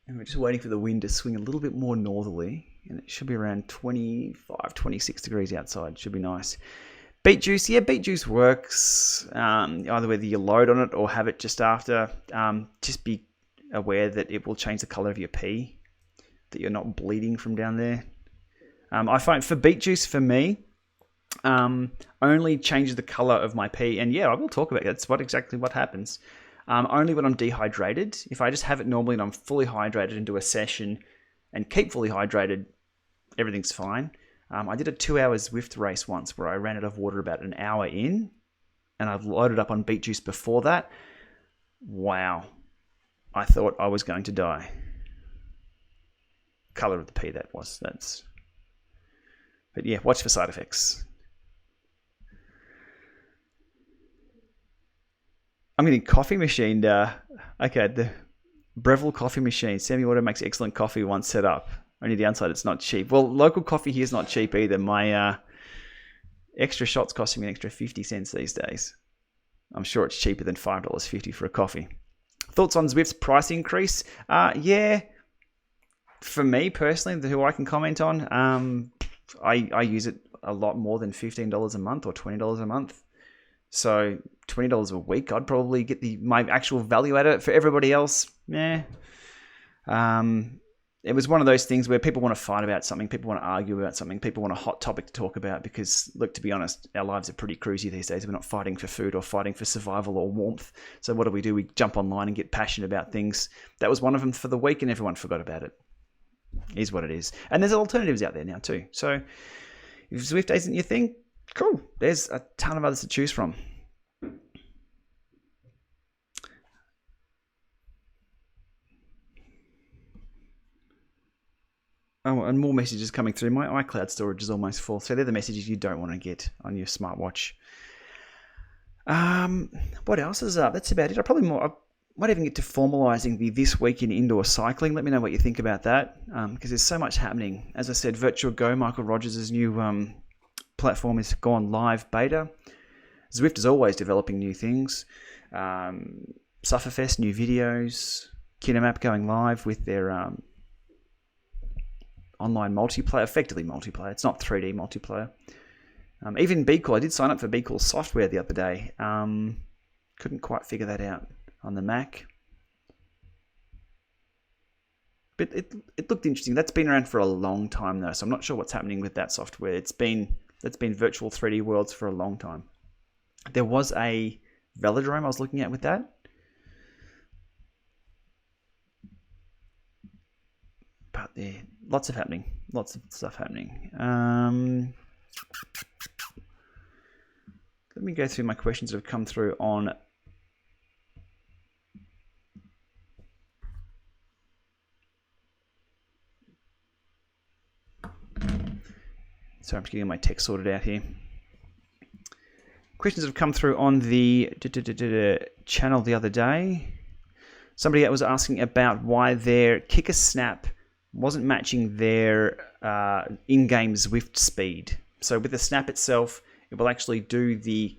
And we're just waiting for the wind to swing a little bit more northerly. And it should be around 25, 26 degrees outside. Should be nice. Beet juice. Yeah, beet juice works. Either whether you load on it or have it just after. Just be aware that it will change the color of your pee. That you're not bleeding from down there. I find for beet juice, for me, only changes the color of my pee. And yeah, I will talk about it. That's exactly what happens. Only when I'm dehydrated. If I just have it normally and I'm fully hydrated and do a session and keep fully hydrated, everything's fine. I did a 2-hour Zwift race once where I ran out of water about an hour in, and I've loaded up on beet juice before that. Wow. I thought I was going to die. Color of the pee that was. But yeah, watch for side effects. I'm getting coffee machined. Okay, the Breville coffee machine. Sammy Auto makes excellent coffee once set up. Only downside, it's not cheap. Well, local coffee here is not cheap either. My extra shot's costing me an extra 50 cents these days. I'm sure it's cheaper than $5.50 for a coffee. Thoughts on Zwift's price increase? Yeah, for me personally, who I can comment on, I use it a lot more than $15 a month or $20 a month. So $20 a week, I'd probably get my actual value out of it. For everybody else, it was one of those things where people want to fight about something, people want to argue about something, people want a hot topic to talk about because, look, to be honest, our lives are pretty cruisy these days. We're not fighting for food or fighting for survival or warmth. So what do? We jump online and get passionate about things. That was one of them for the week and everyone forgot about it. It is what it is. And there's alternatives out there now too. So if Zwift isn't your thing, cool. There's a ton of others to choose from. Oh, and more messages coming through. My iCloud storage is almost full. So they're the messages you don't want to get on your smartwatch. What else is up? That's about it. I might even get to formalizing the This Week in Indoor Cycling. Let me know what you think about that, because there's so much happening. As I said, Virtual Go, Michael Rogers' new platform, has gone live beta. Zwift is always developing new things. Sufferfest, new videos. Kinemap going live with their online multiplayer, effectively multiplayer. It's not 3D multiplayer. Even BeCool, I did sign up for BeCool software the other day. Couldn't quite figure that out on the Mac. But it looked interesting. That's been around for a long time though, so I'm not sure what's happening with that software. That's been virtual 3D worlds for a long time. There was a velodrome I was looking at with that. But there, lots of stuff happening. Let me go through my questions that have come through on so I'm just getting my text sorted out here. Questions have come through on the channel the other day. Somebody was asking about why their kicker snap wasn't matching their in-game Zwift speed. So with the snap itself, it will actually do the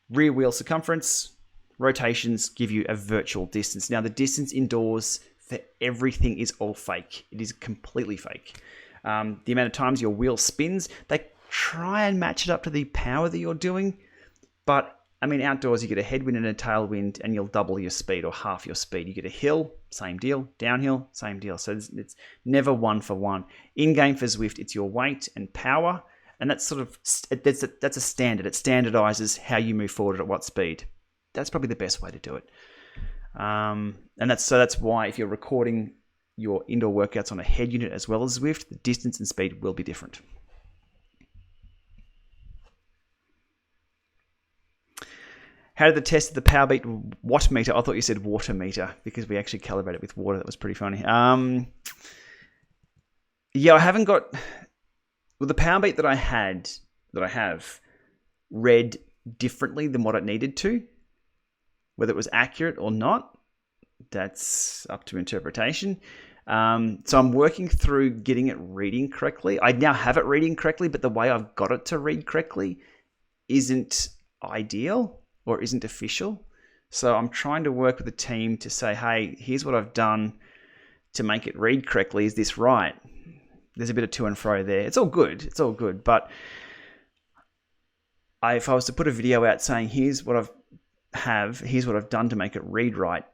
rear wheel circumference, rotations, give you a virtual distance. Now the distance indoors for everything is all fake. It is completely fake. The amount of times your wheel spins, they try and match it up to the power that you're doing. But I mean, outdoors, you get a headwind and a tailwind and you'll double your speed or half your speed. You get a hill, same deal. Downhill, same deal. So it's never one for one. In-game for Zwift, it's your weight and power. And that's sort of, that's a standard. It standardizes how you move forward at what speed. That's probably the best way to do it. And that's why if you're recording your indoor workouts on a head unit as well as Zwift, the distance and speed will be different. How did the test of the Powerbeat watt meter? I thought you said water meter because we actually calibrated with water. That was pretty funny. Yeah, I haven't got... Well, the Powerbeat that I have read differently than what it needed to. Whether it was accurate or not, that's up to interpretation. So I'm working through getting it reading correctly. I now have it reading correctly, but the way I've got it to read correctly isn't ideal or isn't official. So I'm trying to work with the team to say, hey, here's what I've done to make it read correctly. Is this right? There's a bit of to and fro there. It's all good. It's all good. But if I was to put a video out saying, here's what here's what I've done to make it read right.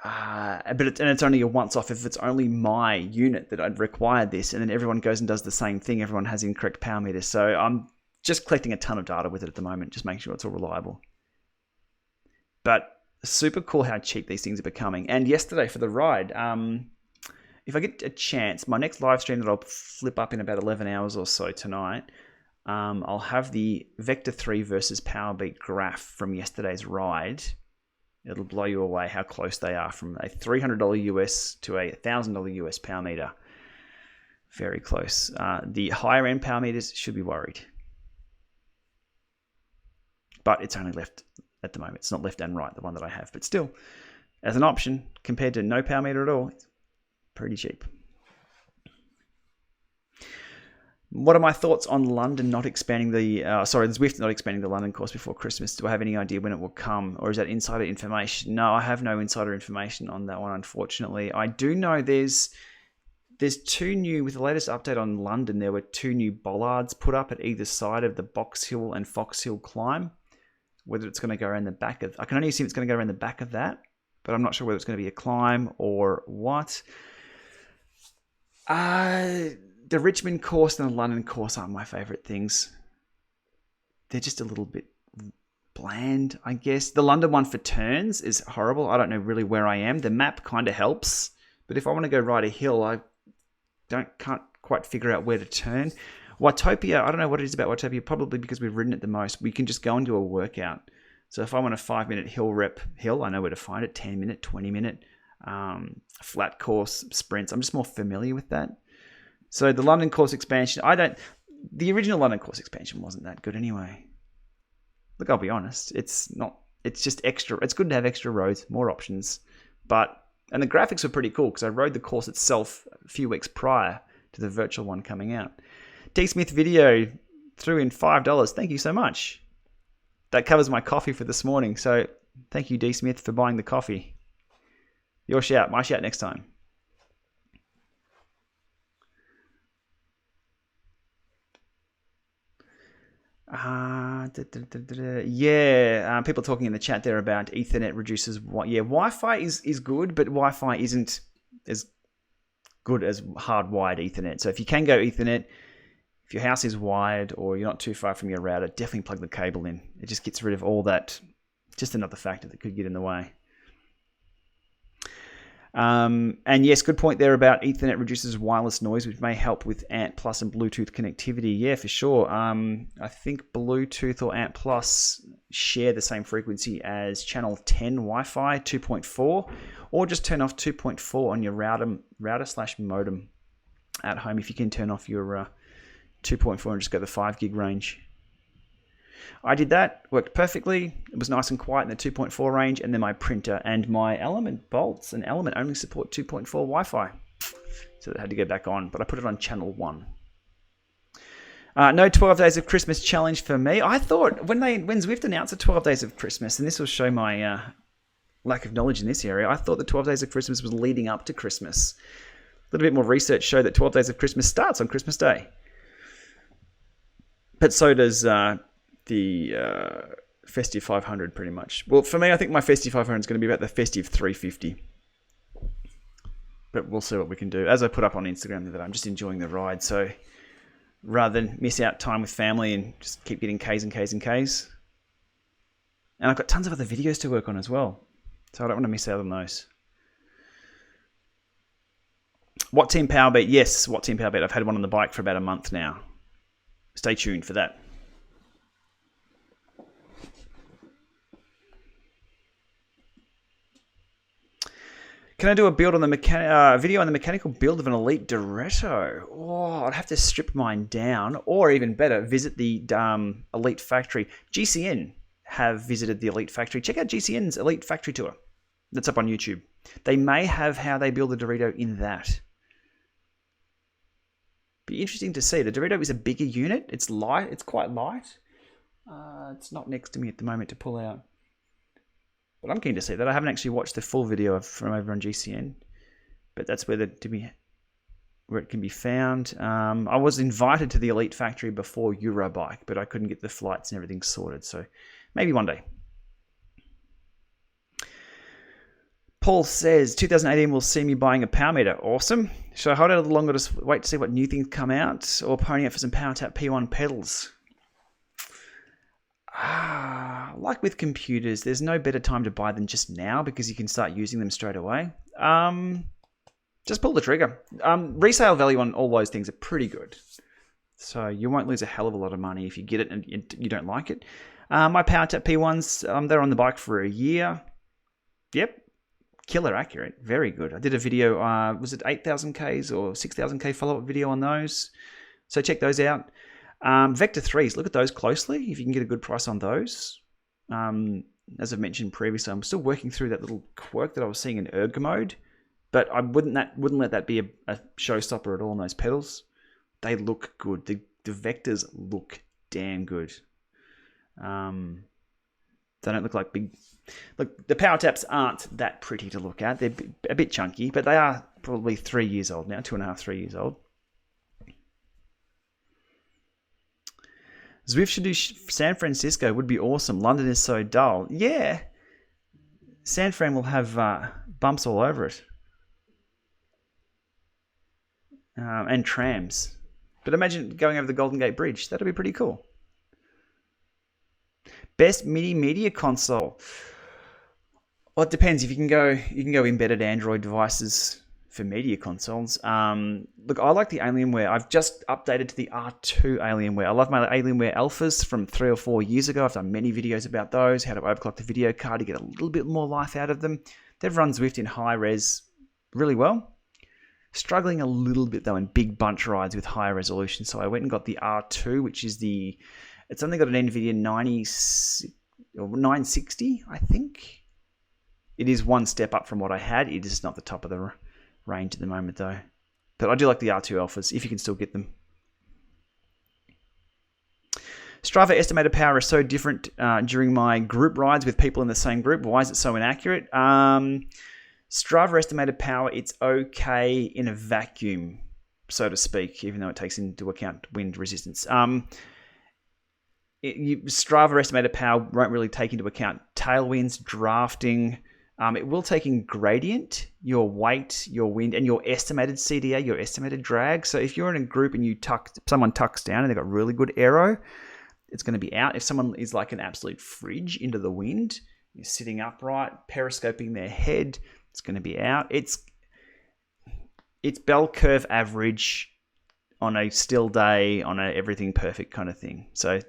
And it's only a once-off if it's only my unit that I'd required this, and then everyone goes and does the same thing. Everyone has incorrect power meters. So I'm just collecting a ton of data with it at the moment, just making sure it's all reliable. But super cool how cheap these things are becoming. And yesterday for the ride, if I get a chance, my next live stream that I'll flip up in about 11 hours or so tonight, I'll have the Vector 3 versus Powerbeat graph from yesterday's ride. It'll blow you away how close they are from a $300 US to a $1,000 US power meter. Very close. The higher end power meters should be worried. But it's only left at the moment. It's not left and right, the one that I have. But still, as an option, compared to no power meter at all, it's pretty cheap. What are my thoughts on London not expanding the Zwift not expanding the London course before Christmas? Do I have any idea when it will come, or is that insider information? No, I have no insider information on that one, unfortunately. I do know there's two new, with the latest update on London, there were two new bollards put up at either side of the Box Hill and Fox Hill climb. Whether it's going to go around the back of, I can only assume it's going to go around the back of that, but I'm not sure whether it's going to be a climb or what. The Richmond course and the London course aren't my favorite things. They're just a little bit bland, I guess. The London one for turns is horrible. I don't know really where I am. The map kind of helps, but if I want to go ride a hill, I can't quite figure out where to turn. Watopia, I don't know what it is about Watopia, probably because we've ridden it the most. We can just go and do a workout. So if I want a 5-minute hill, I know where to find it, 10-minute, 20-minute, flat course, sprints. I'm just more familiar with that. So the London course expansion, the original London course expansion wasn't that good anyway. Look, I'll be honest, it's just extra. It's good to have extra roads, more options. And the graphics were pretty cool because I rode the course itself a few weeks prior to the virtual one coming out. D Smith video threw in $5. Thank you so much. That covers my coffee for this morning. So thank you, D Smith, for buying the coffee. Your shout, my shout next time. People talking in the chat there about Ethernet reduces. Wi-Fi is good, but Wi-Fi isn't as good as hardwired Ethernet. So if you can go Ethernet, if your house is wired or you're not too far from your router, definitely plug the cable in. It just gets rid of all that. Just another factor that could get in the way. And yes, good point there about Ethernet reduces wireless noise, which may help with ANT Plus and Bluetooth connectivity. Yeah, for sure. I think Bluetooth or ANT Plus share the same frequency as channel 10 Wi-Fi 2.4, or just turn off 2.4 on your router/modem at home if you can turn off your 2.4 and just go the 5 gig range. I did that, worked perfectly. It was nice and quiet in the 2.4 range, and then my printer and my Element bolts and Element only support 2.4 Wi-Fi. So that had to go back on, but I put it on channel 1. No 12 Days of Christmas challenge for me. I thought when Zwift announced the 12 Days of Christmas, and this will show my lack of knowledge in this area, I thought the 12 Days of Christmas was leading up to Christmas. A little bit more research showed that 12 Days of Christmas starts on Christmas Day. But so does the Festive 500 pretty much. Well, for me, I think my Festive 500 is going to be about the Festive 350. But we'll see what we can do. As I put up on Instagram that I'm just enjoying the ride. So rather than miss out time with family and just keep getting Ks and Ks and Ks. And I've got tons of other videos to work on as well. So I don't want to miss out on those. What Team Powerbeat? Yes, What Team Powerbeat. I've had one on the bike for about a month now. Stay tuned for that. Can I do a build on the video on the mechanical build of an Elite Diretto? Oh, I'd have to strip mine down, or even better, visit the Elite Factory. GCN have visited the Elite Factory. Check out GCN's Elite Factory tour. That's up on YouTube. They may have how they build a Dorito in that. Be interesting to see. The Dorito is a bigger unit. It's light. It's quite light. It's not next to me at the moment to pull out. But I'm keen to see that. I haven't actually watched the full video from over on GCN, but that's where it can be found. I was invited to the Elite Factory before Eurobike, but I couldn't get the flights and everything sorted. So maybe one day. Paul says 2018 will see me buying a power meter. Awesome. Should I hold out a little longer to wait to see what new things come out, or pony out for some PowerTap P1 pedals? Like with computers, there's no better time to buy than just now because you can start using them straight away. Just pull the trigger. Resale value on all those things are pretty good. So you won't lose a hell of a lot of money if you get it and you don't like it. My PowerTap P1s, they're on the bike for a year. Yep. Killer accurate. Very good. I did a video, was it 8,000 Ks or 6,000 K follow-up video on those? So check those out. Vector 3s, look at those closely if you can get a good price on those. As I've mentioned previously, I'm still working through that little quirk that I was seeing in ergo mode, but I wouldn't let that be a showstopper at all on those pedals. They look good. The vectors look damn good. They don't look like big... Look, the power taps aren't that pretty to look at. They're a bit chunky, but they are probably 3 years old now, 2.5, 3 years old. Zwift should do San Francisco. Would be awesome. London is so dull. Yeah. San Fran will have bumps all over it. And trams. But imagine going over the Golden Gate Bridge. That'd be pretty cool. Best mini media console. Well, it depends. If you can go embedded Android devices for media consoles. Look, I like the Alienware. I've just updated to the R2 Alienware. I love my Alienware Alphas from 3 or 4 years ago. I've done many videos about those, how to overclock the video card to get a little bit more life out of them. They've run Zwift in high res really well. Struggling a little bit though in big bunch rides with higher resolution. So I went and got the R2, which is it's only got an NVIDIA 960, I think. It is one step up from what I had. It is not the top of the range at the moment though. But I do like the R2 Alphas, if you can still get them. Strava estimated power is so different during my group rides with people in the same group. Why is it so inaccurate? Strava estimated power, it's okay in a vacuum, so to speak, even though it takes into account wind resistance. Strava estimated power won't really take into account tailwinds, drafting. It will take in gradient, your weight, your wind, and your estimated CDA, your estimated drag. So if you're in a group and someone tucks down and they've got really good aero, it's going to be out. If someone is like an absolute fridge into the wind, you're sitting upright, periscoping their head, it's going to be out. It's bell curve average on a still day, on a everything perfect kind of thing. So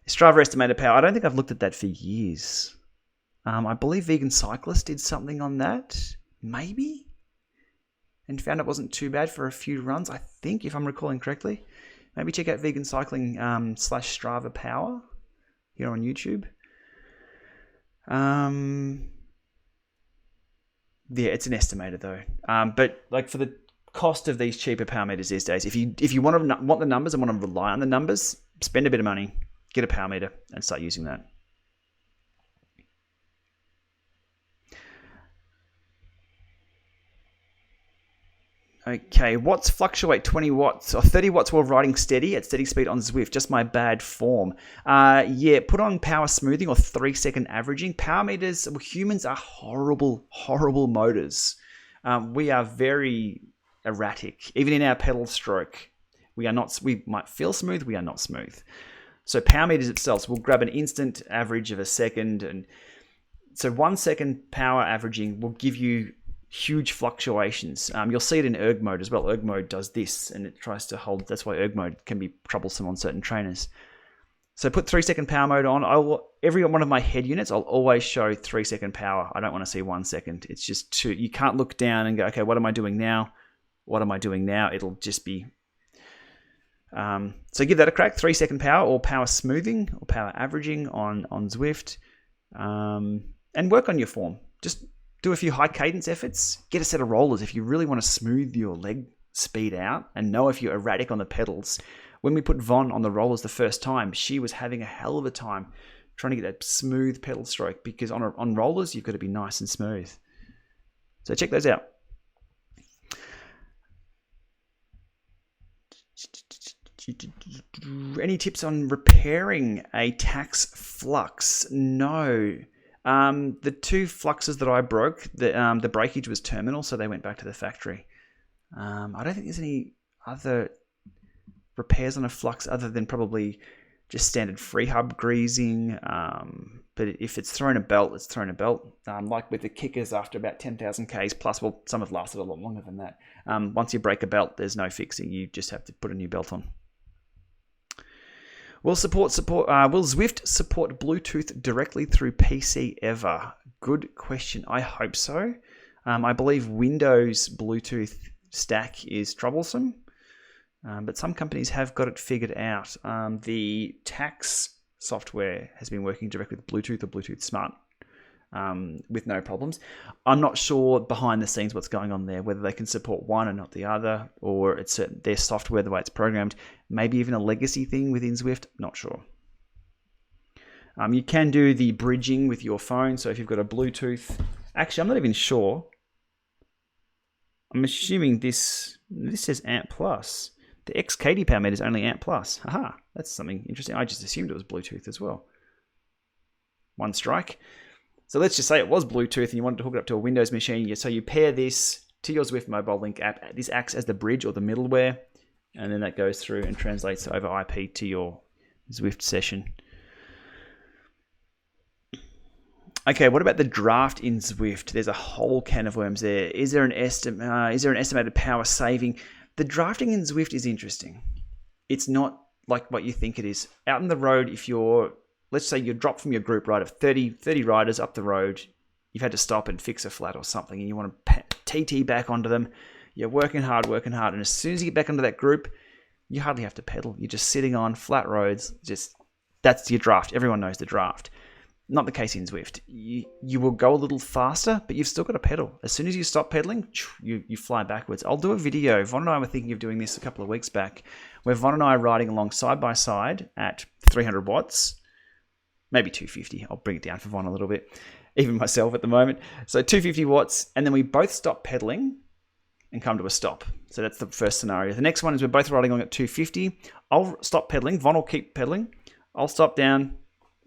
Strava estimated power, I don't think I've looked at that for years. I believe Vegan Cyclist did something on that, maybe, and found it wasn't too bad for a few runs, I think, if I'm recalling correctly. Maybe check out Vegan Cycling / Strava Power here on YouTube. Yeah, it's an estimator though. But like for the cost of these cheaper power meters these days, if you want the numbers and want to rely on the numbers, spend a bit of money, get a power meter, and start using that. Okay, watts fluctuate 20 watts or 30 watts while riding steady at steady speed on Zwift. Just my bad form. Yeah, put on power smoothing or 3-second averaging. Power meters, humans are horrible, horrible motors. We are very erratic. Even in our pedal stroke, we might feel smooth, we are not smooth. So power meters itself, so we'll grab an instant average of a second. And so 1 second power averaging will give you huge fluctuations. You'll see it in erg mode as well. Erg mode does this and it tries to hold. That's why erg mode can be troublesome on certain trainers. So put 3-second power mode on. Every one of my head units, I'll always show 3-second power. I don't want to see 1 second. It's just too, you can't look down and go, okay, what am I doing now? What am I doing now? It'll just be... so give that a crack, 3-second power or power smoothing or power averaging on Zwift. And work on your form. Just do a few high cadence efforts. Get a set of rollers if you really want to smooth your leg speed out and know if you're erratic on the pedals. When we put Von on the rollers the first time, she was having a hell of a time trying to get that smooth pedal stroke, because on rollers, you've got to be nice and smooth. So check those out. Any tips on repairing a tax flux? No. The 2 fluxes that I broke, the breakage was terminal, so they went back to the factory. I don't think there's any other repairs on a flux other than probably just standard free hub greasing. But if it's thrown a belt, it's thrown a belt. Like with the kickers, after about 10,000 Ks plus, well, some have lasted a lot longer than that. Once you break a belt, there's no fixing. You just have to put a new belt on. Will Zwift support Bluetooth directly through PC ever? Good question. I hope so. I believe Windows Bluetooth stack is troublesome, but some companies have got it figured out. The tax software has been working directly with Bluetooth or Bluetooth Smart with no problems. I'm not sure behind the scenes what's going on there, whether they can support one and not the other, or it's their software, the way it's programmed, maybe even a legacy thing within Zwift, not sure. You can do the bridging with your phone, so if you've got a Bluetooth... Actually, I'm not even sure. I'm assuming this says Amp Plus. The XKD power meter is only Amp Plus. Haha, that's something interesting. I just assumed it was Bluetooth as well. One strike. So let's just say it was Bluetooth and you wanted to hook it up to a Windows machine. So you pair this to your Zwift Mobile Link app. This acts as the bridge or the middleware, and then that goes through and translates over IP to your Zwift session. Okay, what about the draft in Zwift? There's a whole can of worms there. Is there an estimated power saving? The drafting in Zwift is interesting. It's not like what you think it is. Out on the road, if you're... Let's say you drop from your group ride of 30 riders up the road. You've had to stop and fix a flat or something, and you want to TT back onto them. You're working hard. And as soon as you get back into that group, you hardly have to pedal. You're just sitting on flat roads. That's your draft. Everyone knows the draft. Not the case in Zwift. You will go a little faster, but you've still got to pedal. As soon as you stop pedaling, you fly backwards. I'll do a video. Von and I were thinking of doing this a couple of weeks back, where Von and I are riding along side by side at 300 watts. Maybe 250. I'll bring it down for Von a little bit, even myself at the moment. So 250 watts, and then we both stop pedaling and come to a stop. So that's the first scenario. The next one is we're both riding along at 250. I'll stop pedaling. Von will keep pedaling. I'll stop down,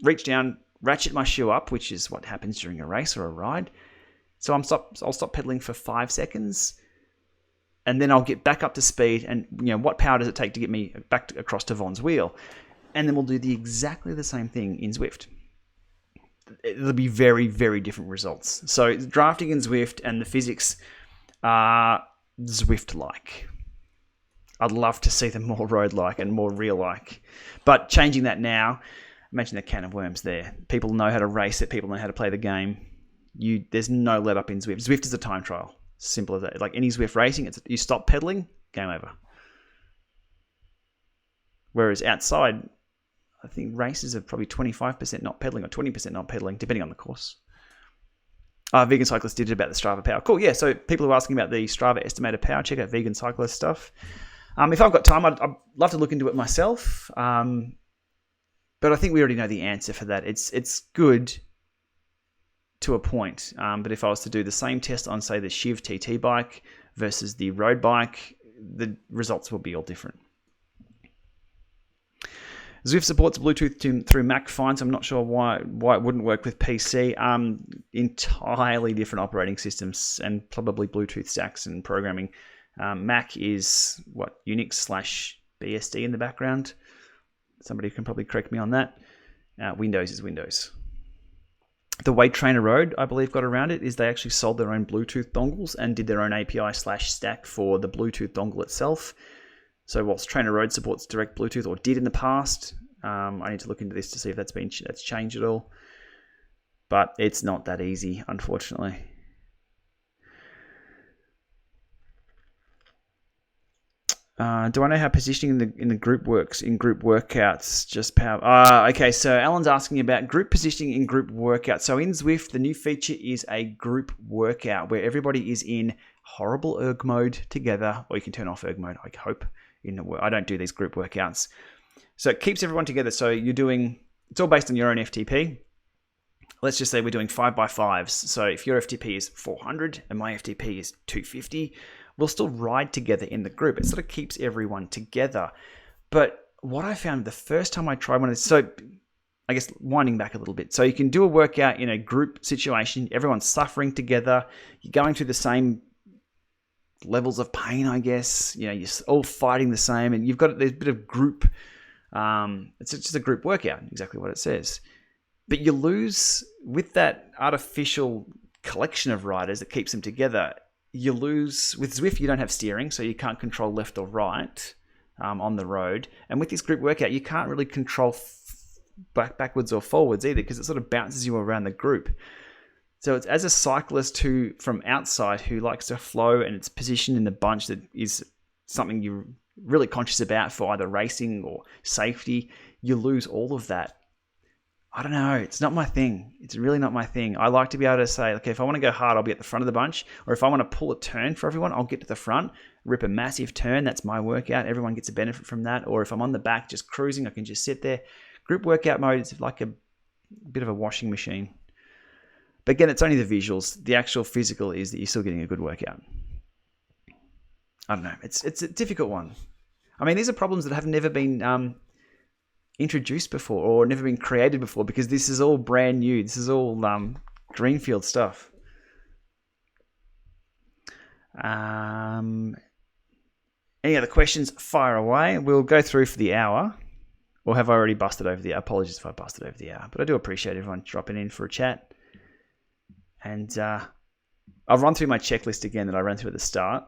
reach down, ratchet my shoe up, which is what happens during a race or a ride. So I'll stop pedaling for 5 seconds, and then I'll get back up to speed. And what power does it take to get me back across to Von's wheel? And then we'll do exactly the same thing in Zwift. It'll be very, very different results. So drafting in Zwift and the physics are Zwift-like. I'd love to see them more road-like and more real-like. But changing that now, imagine the can of worms there. People know how to race it. People know how to play the game. There's no let-up in Zwift. Zwift is a time trial. Simple as that. Like any Zwift racing, you stop pedaling, game over. Whereas outside... I think races are probably 25% not pedaling or 20% not pedaling, depending on the course. Vegan Cyclist did it about the Strava power. Cool, yeah. So people who are asking about the Strava estimated power, check out Vegan Cyclist stuff. If I've got time, I'd love to look into it myself. But I think we already know the answer for that. It's good to a point. But if I was to do the same test on, say, the Shiv TT bike versus the road bike, the results will be all different. Zwift supports Bluetooth through Mac fine, so I'm not sure why it wouldn't work with PC. Entirely different operating systems and probably Bluetooth stacks and programming. Mac is Unix/BSD in the background. Somebody can probably correct me on that. Windows is Windows. The way Trainer Road, I believe, got around it is they actually sold their own Bluetooth dongles and did their own API/stack for the Bluetooth dongle itself. So whilst Trainer Road supports direct Bluetooth, or did in the past, I need to look into this to see if that's changed at all. But it's not that easy, unfortunately. Do I know how positioning in the group works in group workouts? Just power. Okay, so Alan's asking about group positioning in group workouts. So in Zwift, the new feature is a group workout where everybody is in horrible erg mode together, or you can turn off erg mode, I hope. I don't do these group workouts. So it keeps everyone together. So it's all based on your own FTP. Let's just say we're doing 5x5s. So if your FTP is 400 and my FTP is 250, we'll still ride together in the group. It sort of keeps everyone together. But what I found the first time I tried one of these, so I guess winding back a little bit. So you can do a workout in a group situation. Everyone's suffering together. You're going through the same levels of pain, I guess. You're all fighting the same, and there's a bit of group. It's just a group workout, exactly what it says. But you lose with that artificial collection of riders that keeps them together. You lose with Zwift. You don't have steering, so you can't control left or right on the road. And with this group workout, you can't really control backwards or forwards either, because it sort of bounces you around the group. So it's as a cyclist from outside who likes to flow and it's positioned in the bunch that is something you're really conscious about for either racing or safety, you lose all of that. I don't know. It's not my thing. It's really not my thing. I like to be able to say, okay, if I want to go hard, I'll be at the front of the bunch. Or if I want to pull a turn for everyone, I'll get to the front, rip a massive turn. That's my workout. Everyone gets a benefit from that. Or if I'm on the back just cruising, I can just sit there. Group workout mode is like a bit of a washing machine. But again, it's only the visuals. The actual physical is that you're still getting a good workout. I don't know. It's a difficult one. I mean, these are problems that have never been introduced before or never been created before, because this is all brand new. This is all greenfield stuff. Any other questions? Fire away. We'll go through for the hour. Or have I already busted over the hour? Apologies if I busted over the hour. But I do appreciate everyone dropping in for a chat. And I'll run through my checklist again that I ran through at the start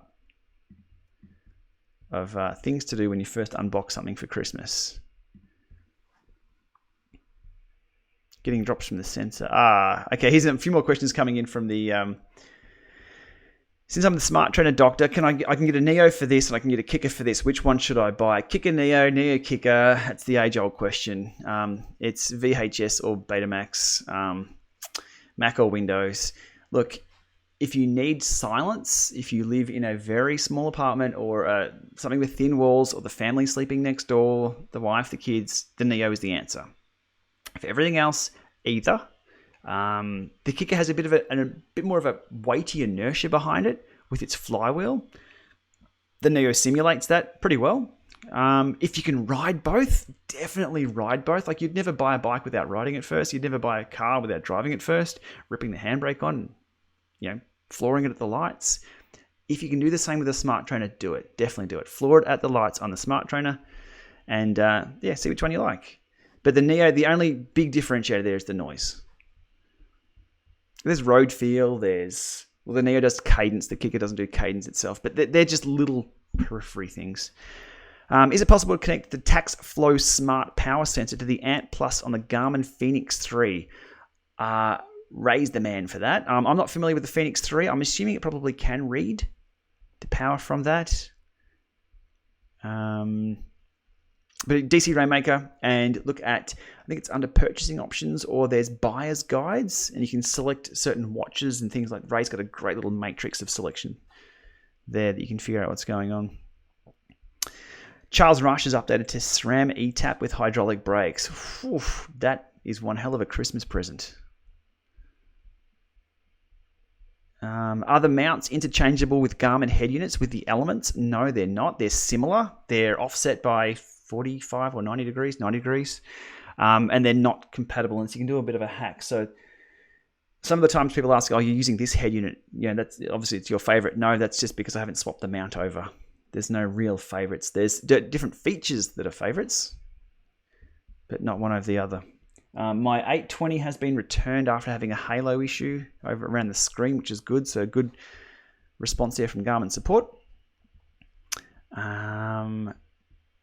of things to do when you first unbox something for Christmas. Getting drops from the sensor. Okay. Here's a few more questions coming in from the. Since I'm the smart trainer doctor, I can get a Neo for this and I can get a Kicker for this. Which one should I buy? Kicker Neo, Neo Kicker. That's the age-old question. It's VHS or Betamax, Mac or Windows. Look, if you need silence, if you live in a very small apartment or something with thin walls, or the family sleeping next door, the wife, the kids, the Neo is the answer. For everything else, either. The Kicker has a bit more of a weighty inertia behind it with its flywheel. The Neo simulates that pretty well. If you can ride both, definitely ride both. Like, you'd never buy a bike without riding it first. You'd never buy a car without driving it first, ripping the handbrake on, flooring it at the lights. If you can do the same with a smart trainer, do it. Definitely do it. Floor it at the lights on the smart trainer and see which one you like. But the Neo, the only big differentiator there is the noise. There's road feel, the Neo does cadence, the Kicker doesn't do cadence itself, but they're just little periphery things. Is it possible to connect the Tax Flow Smart Power Sensor to the Ant Plus on the Garmin Fenix 3? Raise the man for that. I'm not familiar with the Fenix 3. I'm assuming it probably can read the power from that. But DC Rainmaker, and look at, I think it's under purchasing options, or there's buyer's guides, and you can select certain watches and things like Ray's got a great little matrix of selection there that you can figure out what's going on. Charles Rush has updated to SRAM ETAP with hydraulic brakes. Oof, that is one hell of a Christmas present. Are the mounts interchangeable with Garmin head units with the elements? No, they're not. They're similar. They're offset by 45 or 90 degrees, and they're not compatible. And so you can do a bit of a hack. So some of the times people ask, you're using this head unit. That's obviously it's your favorite. No, that's just because I haven't swapped the mount over. There's no real favorites. There's different features that are favorites, but not one over the other. My 820 has been returned after having a halo issue over around the screen, which is good. So good response there from Garmin support.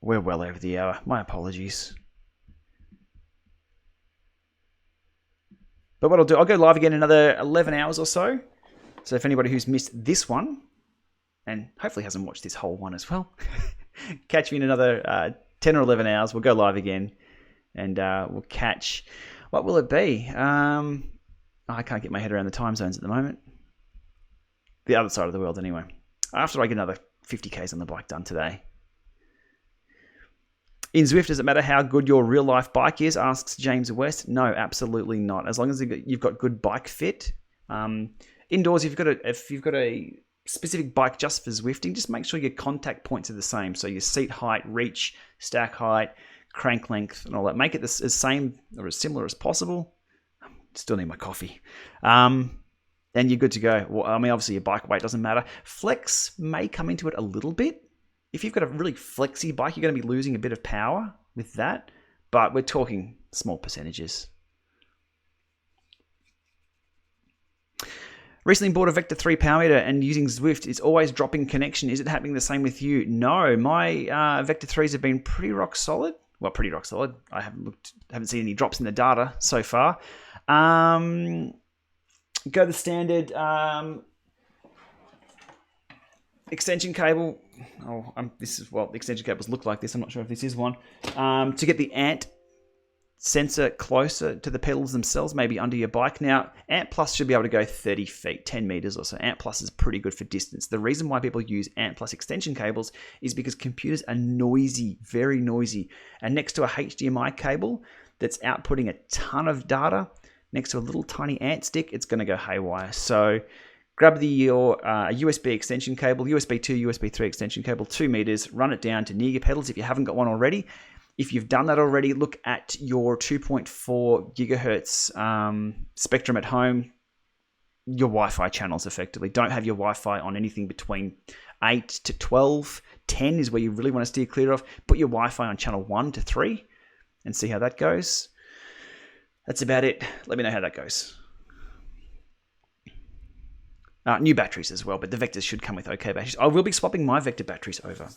We're well over the hour. My apologies. But what I'll do, I'll go live again in another 11 hours or so. So if anybody who's missed this one, and hopefully hasn't watched this whole one as well, catch me in another 10 or 11 hours. We'll go live again, and we'll catch, what will it be? I can't get my head around the time zones at the moment. The other side of the world anyway. After I get another 50Ks on the bike done today. In Zwift, does it matter how good your real life bike is? Asks James West. No, absolutely not. As long as you've got good bike fit. Indoors, if you've got a specific bike just for Zwifting, just make sure your contact points are the same. So your seat height, reach, stack height, crank length, and all that. Make it as same or as similar as possible. Still need my coffee. And you're good to go. Well, I mean, obviously your bike weight doesn't matter. Flex may come into it a little bit. If you've got a really flexy bike, you're going to be losing a bit of power with that, but we're talking small percentages. Recently bought a Vector 3 power meter and using Zwift, it's always dropping connection. Is it happening the same with you? No, my Vector 3s have been pretty rock solid. Well, pretty rock solid. I haven't seen any drops in the data so far. Go the standard extension cable. The extension cables look like this. I'm not sure if this is one. To get the ant sensor closer to the pedals themselves, maybe under your bike. Now, Ant Plus should be able to go 30 feet, 10 meters or so. Ant Plus is pretty good for distance. The reason why people use Ant Plus extension cables is because computers are noisy, very noisy. And next to a HDMI cable that's outputting a ton of data, next to a little tiny Ant stick, it's going to go haywire. So grab your USB extension cable, USB 2, USB 3 extension cable, 2 meters, run it down to near your pedals if you haven't got one already. If you've done that already, look at your 2.4 gigahertz spectrum at home, your Wi-Fi channels effectively. Don't have your Wi-Fi on anything between 8 to 12. 10 is where you really want to steer clear of. Put your Wi-Fi on channel 1 to 3 and see how that goes. That's about it. Let me know how that goes. New batteries as well, but the Vectors should come with okay batteries. I will be swapping my Vector batteries over.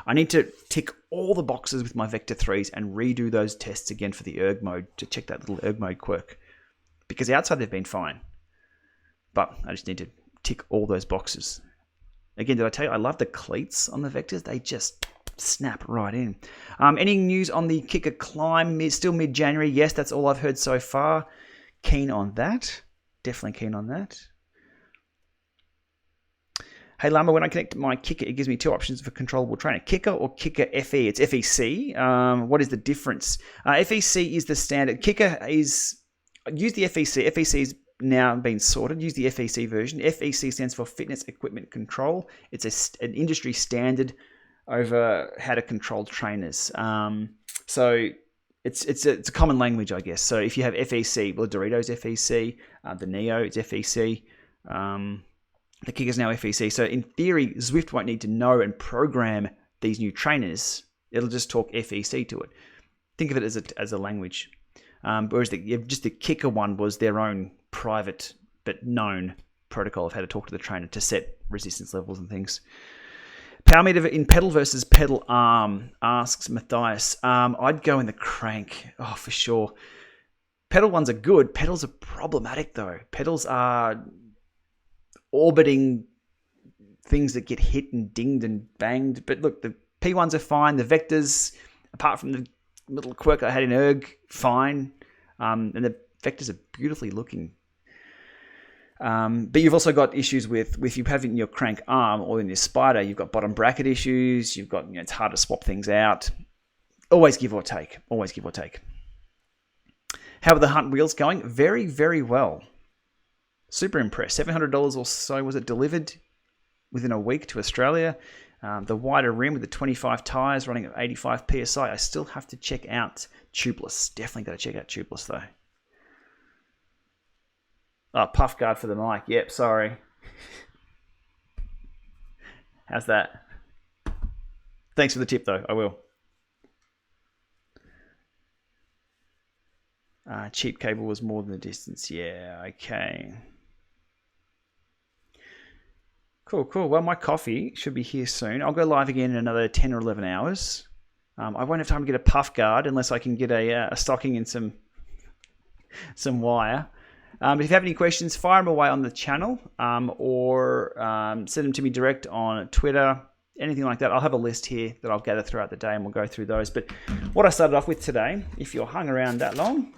I need to tick all the boxes with my Vector 3s and redo those tests again for the erg mode to check that little erg mode quirk. Because outside they've been fine. But I just need to tick all those boxes. Again, did I tell you I love the cleats on the Vectors? They just snap right in. Any news on the Kicker Climb? Still mid-January? Yes, that's all I've heard so far. Keen on that. Definitely keen on that. Hey Lama, when I connect my Kicker, it gives me two options for controllable trainer. Kicker or Kicker FE? It's FEC. What is the difference? FEC is the standard. Kicker is... Use the FEC. FEC is now been sorted. Use the FEC version. FEC stands for Fitness Equipment Control. It's an industry standard over how to control trainers. So it's a common language, I guess. So if you have FEC, well, Doritos FEC, the Neo, it's FEC. The Kicker's now FEC. So in theory, Zwift won't need to know and program these new trainers. It'll just talk FEC to it. Think of it as a language. Whereas just the Kicker one was their own private but known protocol of how to talk to the trainer to set resistance levels and things. Power meter in pedal versus pedal arm, asks Matthias. I'd go in the crank. Oh, for sure. Pedal ones are good. Pedals are problematic, though. Pedals are orbiting things that get hit and dinged and banged. But look, the P1s are fine. The Vectors, apart from the little quirk I had in erg, fine. And the Vectors are beautifully looking. But you've also got issues with you having your crank arm or in your spider, you've got bottom bracket issues. You've got, it's hard to swap things out. Always give or take. Always give or take. How are the Hunt wheels going? Very, very well. Super impressed. $700 or so was it delivered within a week to Australia. The wider rim with the 25 tyres running at 85 PSI. I still have to check out tubeless. Definitely got to check out tubeless though. Oh, puff guard for the mic. Yep, sorry. How's that? Thanks for the tip though. I will. Cheap cable was more than the distance. Yeah, okay. Cool. Well, my coffee should be here soon. I'll go live again in another 10 or 11 hours. I won't have time to get a puff guard unless I can get a stocking and some wire. But if you have any questions, fire them away on the channel or send them to me direct on Twitter, anything like that. I'll have a list here that I'll gather throughout the day and we'll go through those. But what I started off with today, if you're hung around that long,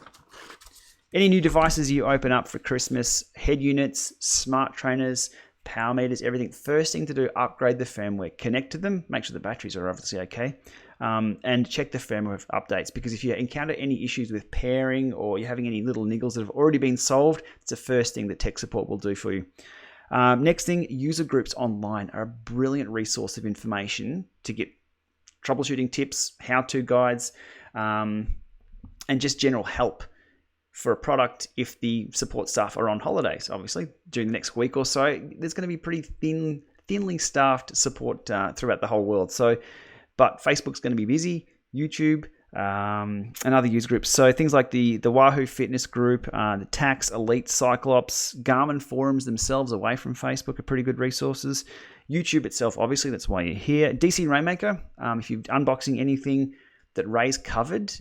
any new devices you open up for Christmas, head units, smart trainers, power meters, everything, first thing to do, upgrade the firmware. Connect to them, make sure the batteries are obviously okay, and check the firmware updates, because if you encounter any issues with pairing or you're having any little niggles that have already been solved, it's the first thing that tech support will do for you. Next thing, user groups online are a brilliant resource of information to get troubleshooting tips, how-to guides, and just general help for a product if the support staff are on holidays. Obviously, during the next week or so, there's going to be pretty thinly staffed support throughout the whole world. So, but Facebook's going to be busy, YouTube, and other user groups. So things like the Wahoo Fitness group, the Tax, Elite, Cyclops, Garmin forums themselves away from Facebook are pretty good resources. YouTube itself, obviously, that's why you're here. DC Rainmaker, if you're unboxing anything that Ray's covered,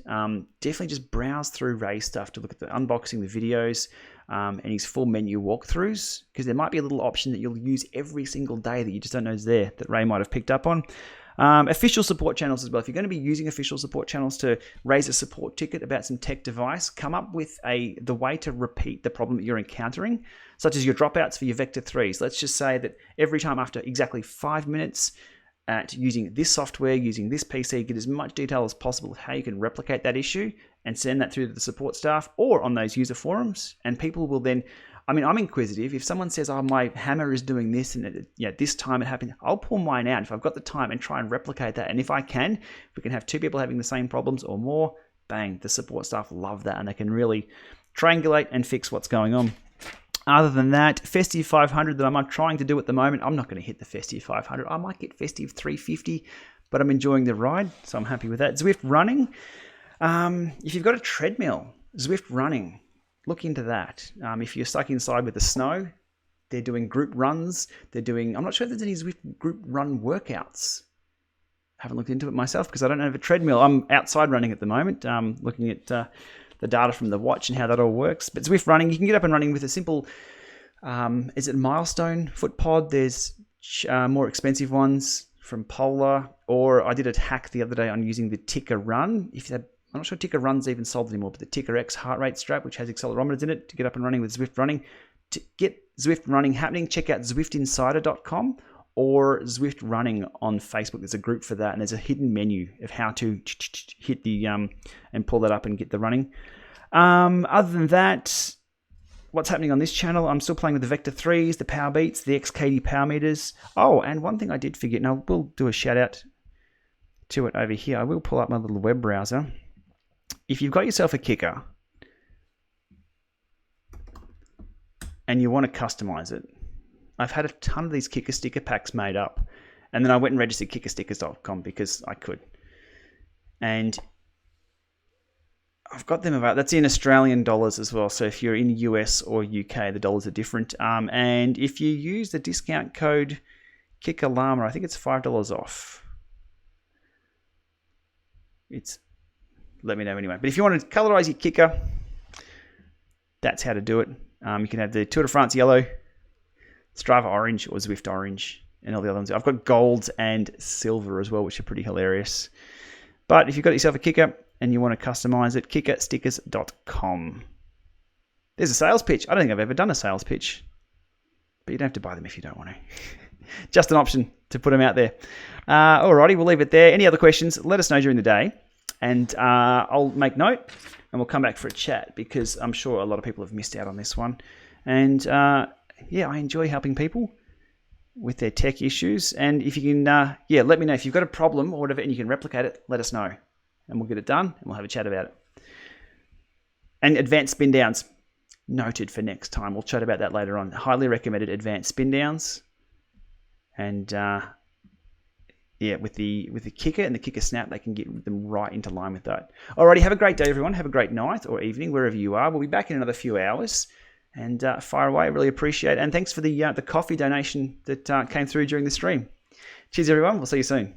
definitely just browse through Ray's stuff to look at the unboxing, the videos, and his full menu walkthroughs, because there might be a little option that you'll use every single day that you just don't know is there, that Ray might have picked up on. Official support channels as well. If you're going to be using official support channels to raise a support ticket about some tech device, come up with the way to repeat the problem that you're encountering, such as your dropouts for your Vector 3s. Let's just say that every time after exactly 5 minutes, at using this software, using this PC, get as much detail as possible of how you can replicate that issue and send that through to the support staff or on those user forums. And people will then, I mean, I'm inquisitive. If someone says, oh, my hammer is doing this and this time it happened, I'll pull mine out if I've got the time and try and replicate that. And if I can, if we can have 2 people having the same problems or more, bang, the support staff love that and they can really triangulate and fix what's going on. Other than that, Festive 500 that I'm trying to do at the moment, I'm not going to hit the Festive 500. I might get Festive 350, but I'm enjoying the ride, so I'm happy with that. Zwift running. If you've got a treadmill, Zwift running, look into that. If you're stuck inside with the snow, they're doing group runs. I'm not sure if there's any Zwift group run workouts. I haven't looked into it myself because I don't have a treadmill. I'm outside running at the moment, looking at the data from the watch and how that all works. But Zwift running, you can get up and running with a simple, is it Milestone foot pod? There's more expensive ones from Polar, or I did a hack the other day on using the Ticker Run. I'm not sure Ticker Run's even sold anymore, but the Ticker X heart rate strap, which has accelerometers in it, to get up and running with Zwift running. To get Zwift running happening, check out zwiftinsider.com or Zwift running on Facebook. There's a group for that, and there's a hidden menu of how to hit the and pull that up and get the running. Other than that, what's happening on this channel? I'm still playing with the Vector 3s, the Power Beats, the XKD power meters. Oh, and one thing I did forget, and I will do a shout out to it over here. I will pull up my little web browser. If you've got yourself a kicker and you want to customize it, I've had a ton of these kicker sticker packs made up, and then I went and registered kickerstickers.com because I could. And I've got them about, that's in Australian dollars as well. So if you're in US or UK, the dollars are different. And if you use the discount code GPLama, I think it's $5 off. Let me know anyway. But if you want to colorize your kicker, that's how to do it. You can have the Tour de France yellow, Strava orange, or Zwift orange, and all the other ones. I've got golds and silver as well, which are pretty hilarious. But if you've got yourself a kicker and you want to customize it, kickerstickers.com. There's a sales pitch. I don't think I've ever done a sales pitch, but you don't have to buy them if you don't want to. Just an option to put them out there. Alrighty, we'll leave it there. Any other questions, let us know during the day, and I'll make note and we'll come back for a chat, because I'm sure a lot of people have missed out on this one. And yeah, I enjoy helping people with their tech issues. And if you can, let me know if you've got a problem or whatever and you can replicate it, let us know. And we'll get it done and we'll have a chat about it. And advanced spin downs, noted for next time. We'll chat about that later on. Highly recommended advanced spin downs. And with the kicker and the kicker snap, they can get them right into line with that. Alrighty, have a great day, everyone. Have a great night or evening, wherever you are. We'll be back in another few hours. And fire away, I really appreciate it. And thanks for the coffee donation that came through during the stream. Cheers, everyone. We'll see you soon.